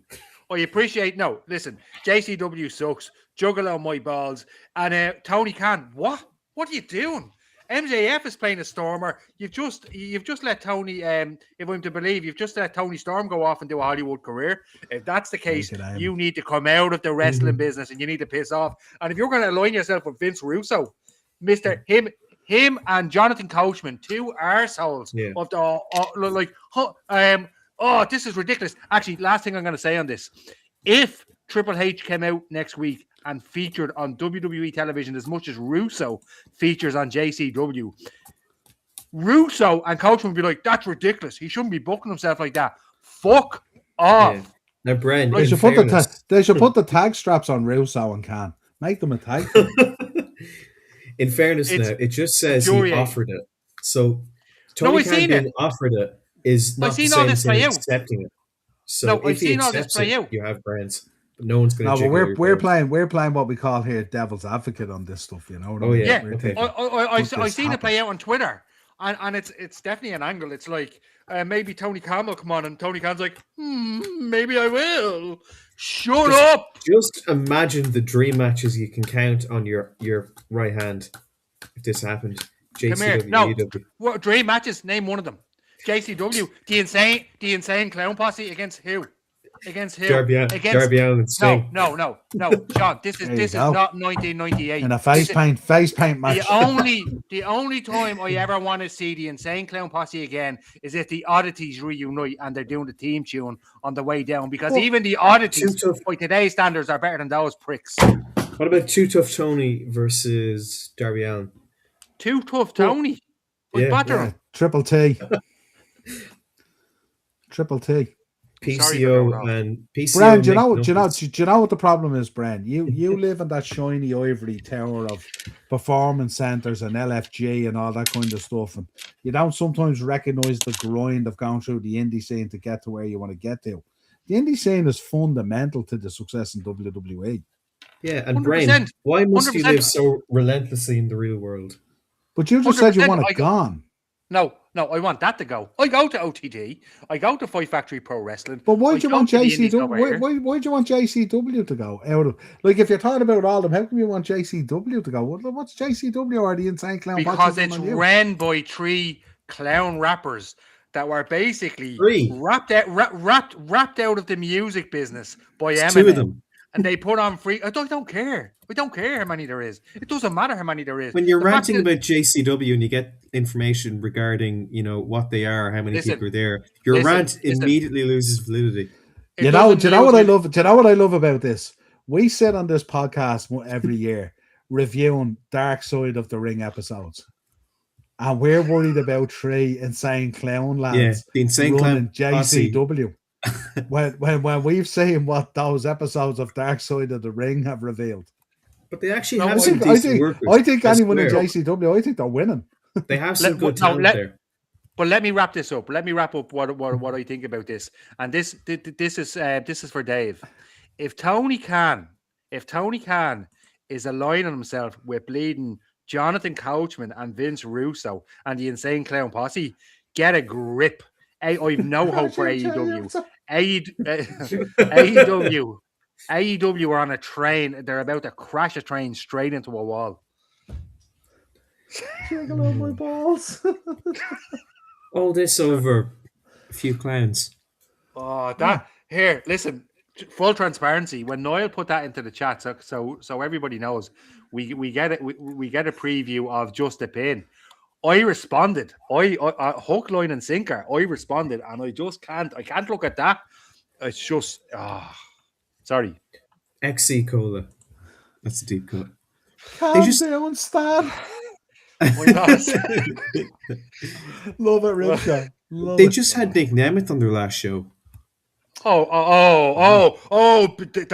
I appreciate. No, listen, JCW sucks. Juggalo my balls. And Tony Khan, what are you doing? MJF is playing a Stormer. You've just let Tony. If I'm to believe, you've just let Tony Storm go off and do a Hollywood career. If that's the case, you need to come out of the wrestling business and you need to piss off. And if you're going to align yourself with Vince Russo, him and Jonathan Coachman, two arseholes of the this is ridiculous. Actually, last thing I'm going to say on this: if Triple H came out next week and featured on WWE television as much as Russo features on JCW, Russo and Coachman would be like, "That's ridiculous. He shouldn't be booking himself like that. Fuck off." Yeah. Now, Bren, they should put the tag straps on Russo and Khan. Make them a tag. In fairness, now it just says he offered it. So Tony Khan being offered it is not the same as accepting it. So if he accepts it, you have brands. But no one's going to. No, but we're playing what we call here devil's advocate on this stuff. You know. I've seen it play out on Twitter, and it's definitely an angle. It's like maybe Tony Khan will come on, and Tony Khan's like, maybe I will. Shut up. Just imagine the dream matches you can count on your right hand if this happened. JCW, no, what dream matches? Name one of them. JCW, the insane clown posse against who? Against who? Darby Allin and Sting. No, Sean. This is not 1998. In a face paint match. The only time I ever want to see the Insane Clown Posse again is if the Oddities reunite and they're doing the theme tune on the way down. Because even the Oddities, by today's standards, are better than those pricks. What about Too Tough Tony versus Darby Allin? Too Tough Tony. Triple T. Triple T. PCO and PCO. Bran, do you know what the problem is, Bran? You live in that shiny ivory tower of performance centers and LFG and all that kind of stuff, and you don't sometimes recognize the grind of going through the indie scene to get to where you want to get to. The indie scene is fundamental to the success in WWE. Yeah, and Bran, why must you live so relentlessly in the real world? But you just said you want it gone. No, I want that to go. I go to OTT. I go to Fight Factory Pro Wrestling. But why do you want JCW? Why do you want JCW to go out of? Like, if you're talking about all of them, how come you want JCW to go? What's JCW or the Insane Clown? Because it's ran by 3 clown rappers that were basically wrapped out of the music business by Eminem. 2 of them. And they put on free. I don't care. We don't care how many there is. It doesn't matter how many there is. When you're ranting about JCW and you get information regarding, what they are, how many people are there, your rant immediately loses validity. Do you know what I love? Do you know what I love about this? We sit on this podcast every year reviewing Dark Side of the Ring episodes, and we're worried about 3 insane clown lads. Yeah, the insane clown JCW. when we've seen what those episodes of Dark Side of the Ring have revealed. But they actually have some decent workers. I think anyone in JCW, I think they're winning. They have some good talent there. But let me wrap this up. Let me wrap up what I think about this. And this is for Dave. If Tony Khan is aligning himself with bleeding Jonathan Coachman and Vince Russo and the Insane Clown Posse, get a grip. I've no hope for AEW. AEW are on a train. They're about to crash a train straight into a wall. Jiggle on my balls. All this over a few clowns. Oh, here. Listen, full transparency. When Noel put that into the chat, so everybody knows, we get it. We get a preview of Just a Pin. I responded. I hook, line, and sinker. I responded, and I just can't. I can't look at that. It's just sorry. XC Cola. That's a deep cut. Calm down, Stan. Love it, Richard. They just had Nick Nemeth on their last show. The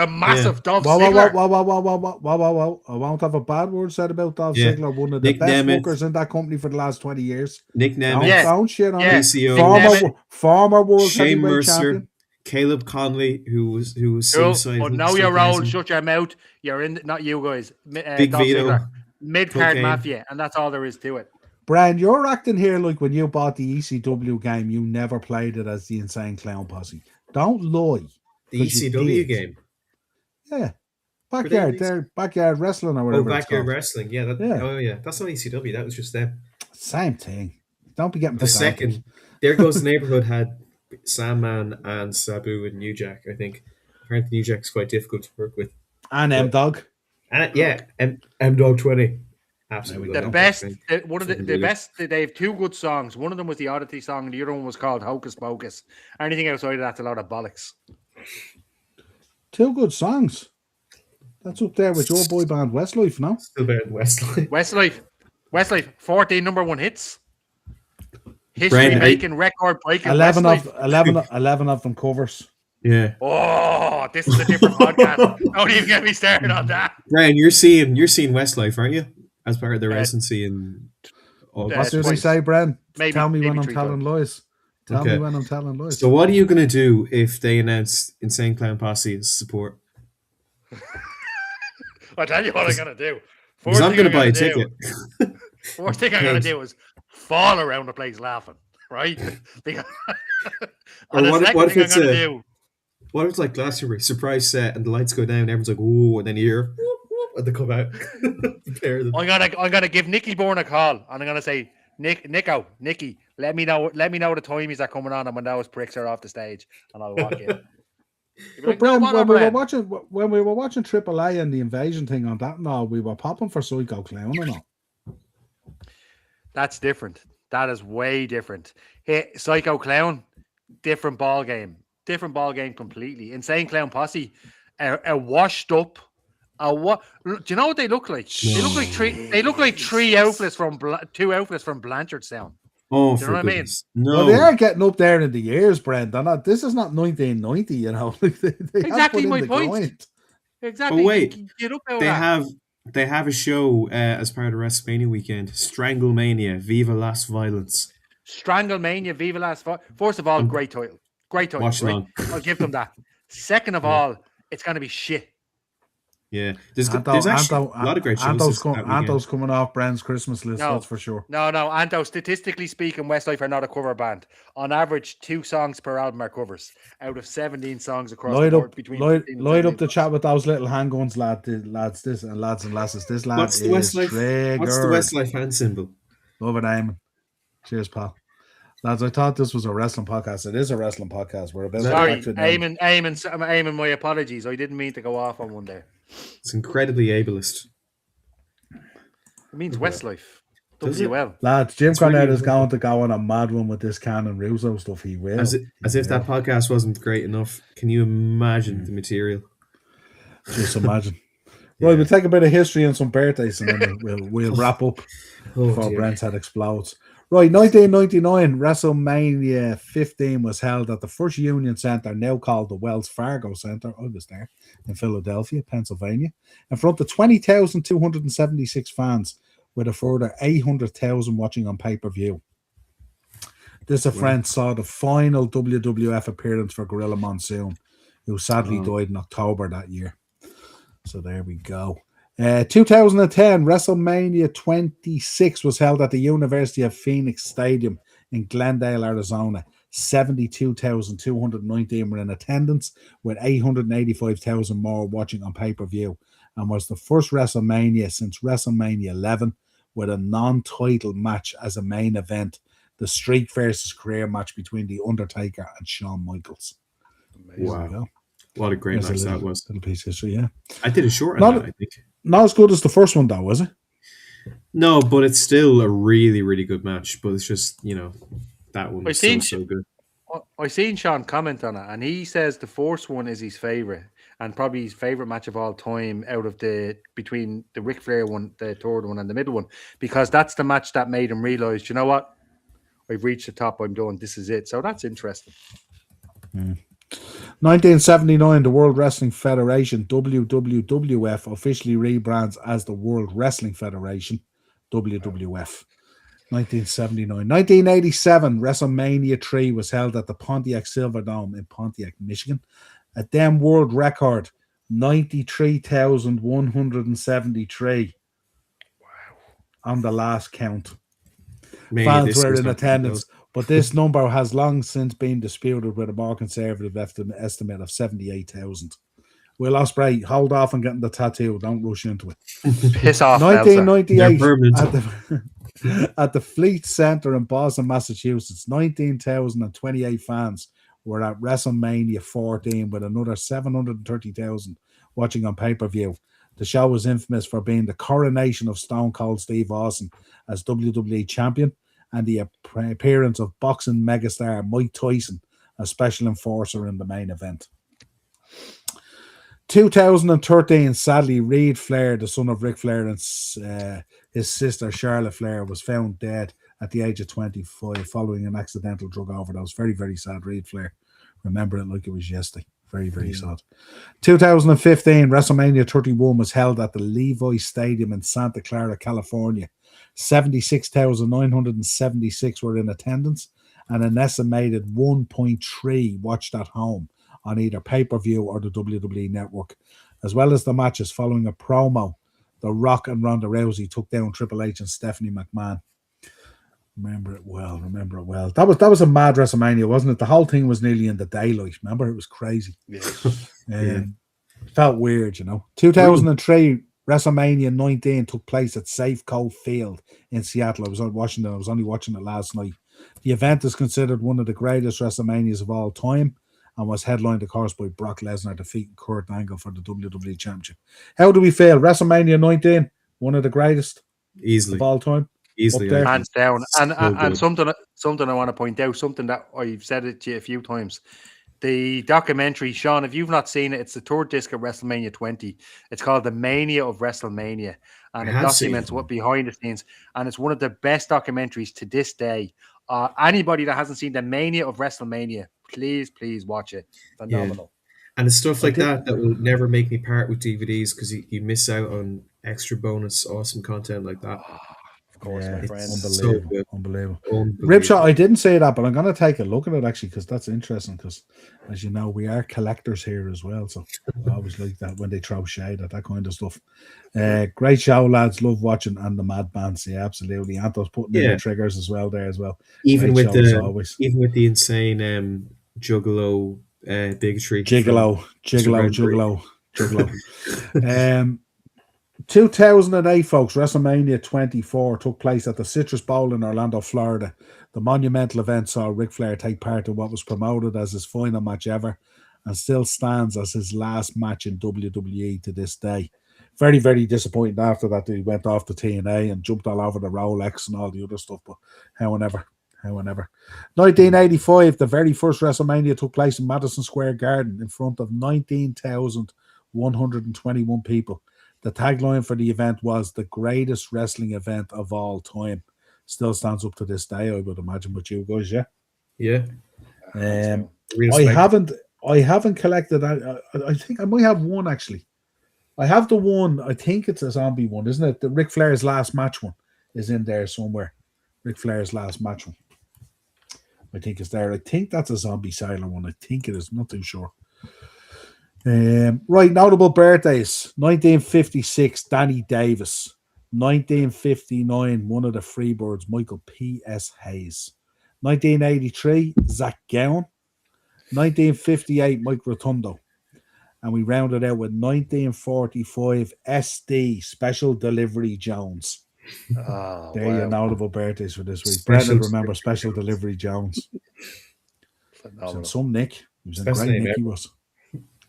massive Dolph Ziggler. Whoa. I won't have a bad word said about Dolph Ziggler, one of the best workers in that company for the last 20 years. Nick Nemeth. Don't shit on PCO. Former world Shane heavyweight Mercer. champion. Caleb Conley, who was suicide. But now you're old, shut your mouth. You're in, not you guys. Big Dolph Vito. Ziggler. Mid-card mafia, and that's all there is to it. Brian, you're acting here like when you bought the ECW game, you never played it as the Insane Clown Posse. Don't lie. The ECW game? Yeah. Backyard wrestling or whatever. Oh, backyard wrestling. Yeah. Oh, yeah. That's not ECW. That was just them. Same thing. Don't be getting the second. There Goes the Neighborhood had Sandman and Sabu and New Jack, I think. Apparently New Jack's quite difficult to work with. And M-Dog. M-Dog 20. Absolutely. The best, one of the best, they have 2 good songs. One of them was the Oddity song, and the other one was called Hocus Pocus. Anything outside of that's a lot of bollocks. 2 good songs. That's up there with your boy band Westlife, no? Still better than Westlife. Westlife, 14 number 1 hits. History making, record breaking. 11 of them covers. Yeah. Oh, this is a different podcast. Don't even get me started on that. Brian, you're seeing Westlife, aren't you? As part of their residency in August. What did we say, Bren? Maybe, Tell me maybe when I'm telling lies. Tell me when I'm telling lies. So what are you going to do if they announce Insane Clown Posse as support? I'll tell you what I'm going to do. Because I'm going to buy a ticket. First thing I'm going to do is fall around the place laughing, right? Or what if it's like Glastonbury, surprise set, and the lights go down, everyone's like, "Ooh," and then you hear, whoop, whoop, and they come out. I'm gonna give Nicky Bourne a call, and I'm gonna say, Nicky, let me know the timies are coming on, and when those pricks are off the stage, and I'll walk in. You'd be But like, no Brian, bother, Brian. when we were watching AAA and the invasion thing on that, no, we were popping for Psycho Clown and all. That's different. That is way different. Hey, Psycho Clown, different ball game. Different ball game completely. Insane Clown Posse, a washed up. Do you know what they look like? They look like three. They look like three outfits from two outfits from Blanchardstown. Oh, Do you for know what I mean? goodness. No. Well, they are getting up there in the years, Brent. This is not 1990, you know. they have Exactly put in my the point. grind. Exactly. But wait, Get up out of they that. have a show as part of WrestleMania weekend, Stranglemania, Viva Las Violence. Stranglemania, Viva Las Violence. First of all, great title. Great title, Watch right? along. I'll give them that. Second of all, it's going to be shit. Yeah, there's actually a lot of great shows that weekend. Anto's coming off Brand's Christmas list, that's for sure. No, Anto, statistically speaking, Westlife are not a cover band. On average, 2 songs per album are covers out of 17 songs across the board. Light up the chat with those little handguns, lads and lasses. This lad What's the Westlife hand symbol? Love it, Eamon. Cheers, pal. Lads, I thought this was a wrestling podcast. It is a wrestling podcast. We're about Sorry, to Eamon, my apologies. I didn't mean to go off on one there. It's incredibly ableist. It means Westlife. WL. Lads, Jim Cornette is going to go on a mad one with this Canon Russo stuff. He will. As if that podcast wasn't great enough. Can you imagine the material? Just imagine. Right, we'll take a bit of history and some birthdays, and then we'll wrap up before Brent's head explodes. Right, 1999, WrestleMania 15 was held at the First Union Center, now called the Wells Fargo Center. I was there in Philadelphia, Pennsylvania, in front of 20,276 fans, with a further 800,000 watching on pay-per-view. This event saw the final WWF appearance for Gorilla Monsoon, who sadly died in October that year. So there we go. 2010, WrestleMania 26 was held at the University of Phoenix Stadium in Glendale, Arizona. 72,219 were in attendance, with 885,000 more watching on pay-per-view, and was the first WrestleMania since WrestleMania 11 with a non-title match as a main event, the Streak versus Career match between The Undertaker and Shawn Michaels. Wow. What a great match that was. Little piece of history, yeah. I did a short on that, I think. Not as good as the first one, though, was it? No, but it's still a really, really good match. But it's just, that one was so good. I seen Sean comment on it, and he says the first one is his favorite, and probably his favorite match of all time out of between the Ric Flair one, the third one, and the middle one, because that's the match that made him realize, you know what, I've reached the top. I'm done. This is it. So that's interesting. 1979, the World Wrestling Federation, WWF, officially rebrands as the World Wrestling Federation, WWF. 1979. 1987, WrestleMania 3 was held at the Pontiac Silverdome in Pontiac, Michigan. A then world record, 93,173. Wow. On the last count. Fans were in attendance, but this number has long since been disputed with a more conservative estimate of 78,000. Will Ospreay, hold off on getting the tattoo. Don't rush into it. Piss off, 1998, at the Fleet Center in Boston, Massachusetts, 19,028 fans were at WrestleMania 14 with another 730,000 watching on pay-per-view. The show was infamous for being the coronation of Stone Cold Steve Austin as WWE champion and the appearance of boxing megastar Mike Tyson as special enforcer in the main event. 2013, sadly, Reid Flair, the son of Ric Flair, and his sister Charlotte Flair, was found dead at the age of 25 following an accidental drug overdose. Very, very sad. Reid Flair. Remember it like it was yesterday. Very, very sad. 2015, WrestleMania 31 was held at the Levi Stadium in Santa Clara, California. 76,976 were in attendance, and an estimated 1.3 watched at home on either pay-per-view or the WWE Network. As well as the matches, following a promo, The Rock and Ronda Rousey took down Triple H and Stephanie McMahon. Remember it well. That was a mad WrestleMania, wasn't it? The whole thing was nearly in the daylight. Remember, it was crazy. Yeah. Felt weird, 2003, WrestleMania 19 took place at Safeco Field in Seattle. I was on Washington. I was only watching it last night. The event is considered one of the greatest WrestleManias of all time, and was headlined, of course, by Brock Lesnar defeating Kurt Angle for the WWE Championship. How do we feel? WrestleMania 19, one of the greatest Easily. of all time. Easily. Up there. Hands down. And So good. something I want to point out, something that I've said it to you a few times. The documentary, Sean, if you've not seen it, it's the third disc of WrestleMania 20. It's called The Mania of WrestleMania. And it I have seen documents it. what behind the scenes. And it's one of the best documentaries to this day. Anybody that hasn't seen The Mania of WrestleMania, please watch it. Phenomenal. And it's stuff like that will never make me part with DVDs because you miss out on extra bonus, awesome content like that. Of course, my friend. Unbelievable. So good. Unbelievable. Unbelievable. Ripshot, I didn't say that, but I'm going to take a look at it actually because that's interesting because, as you know, we are collectors here as well. So I always like that when they throw shade at that kind of stuff. Great show, lads. Love watching and the Mad Bands. Yeah, absolutely. Anto's putting in the triggers as well there as well. Even Great with show, always. even with the insane Juggalo bigotry. Gigolo. 2008, folks, WrestleMania 24 took place at the Citrus Bowl in Orlando, Florida. The monumental event saw Ric Flair take part in what was promoted as his final match ever and still stands as his last match in WWE to this day. Very, very disappointing after that he went off to TNA and jumped all over the Rolex and all the other stuff, but however. 1985, the very first WrestleMania took place in Madison Square Garden in front of 19,121 people. The tagline for the event was the greatest wrestling event of all time. Still stands up to this day, I would imagine, with you guys, yeah? Yeah. I haven't collected that. I think I might have one, actually. I have the one, I think it's a zombie one, isn't it? The Ric Flair's last match one is in there somewhere. Ric Flair's last match one. I think it's there. I think that's a zombie sailor one. I think it is. I'm not too sure. Right, notable birthdays. 1956, Danny Davis. 1959, one of the Freebirds, Michael P.S. Hayes. 1983, Zach Gowen. 1958, Mike Rotundo. And we rounded out with 1945, SD, Special Delivery Jones. Oh, there are your notable birthdays for this week. Brendan, remember Special Delivery Jones. He was in some Nick. He was in great Nick, he was.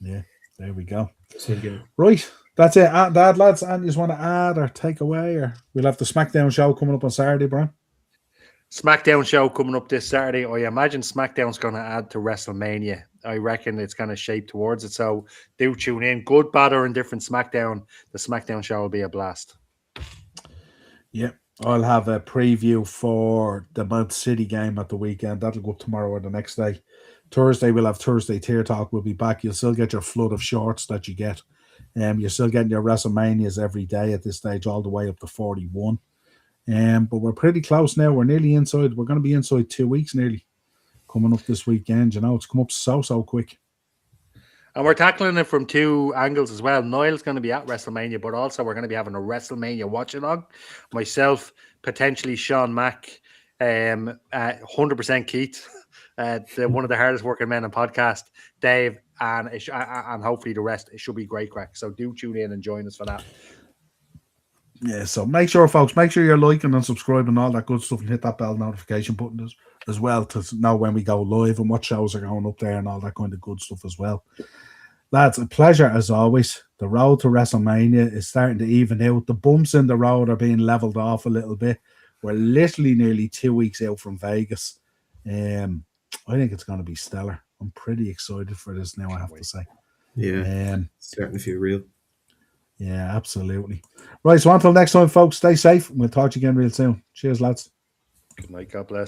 Yeah, there we go. Right, that's it. Dad, lads, and you just want to add or take away, or we'll have the SmackDown show coming up on Saturday, Brian? SmackDown show coming up this Saturday. I imagine SmackDown's going to add to WrestleMania. I reckon it's going to shape towards it. So do tune in. Good, bad, or indifferent SmackDown. The SmackDown show will be a blast. Yeah, I'll have a preview for the Mount City game at the weekend. That'll go up tomorrow or the next day. Thursday, we'll have Thursday Tier Talk. We'll be back. You'll still get your flood of shorts that you get. You're still getting your WrestleManias every day at this stage, all the way up to 41. But we're pretty close now. We're nearly inside. We're going to be inside 2 weeks nearly coming up this weekend. You know, it's come up so quick. And we're tackling it from two angles as well. Niall's going to be at WrestleMania, but also we're going to be having a WrestleMania watch-along. Myself, potentially Sean Mack, 100% Keith, one of the hardest working men in podcast, Dave, and hopefully the rest. It should be great crack. So do tune in and join us for that. Yeah, so make sure, folks, you're liking and subscribing and all that good stuff and hit that bell notification button as well to know when we go live and what shows are going up there and all that kind of good stuff as well. Lads, a pleasure as always. The road to WrestleMania is starting to even out. The bumps in the road are being leveled off a little bit. We're literally nearly 2 weeks out from Vegas. I think it's going to be stellar. I'm pretty excited for this now, I have to say. Yeah, starting to feel real. Yeah, absolutely. Right, so until next time, folks, stay safe. We'll talk to you again real soon. Cheers, lads. Good night. God bless.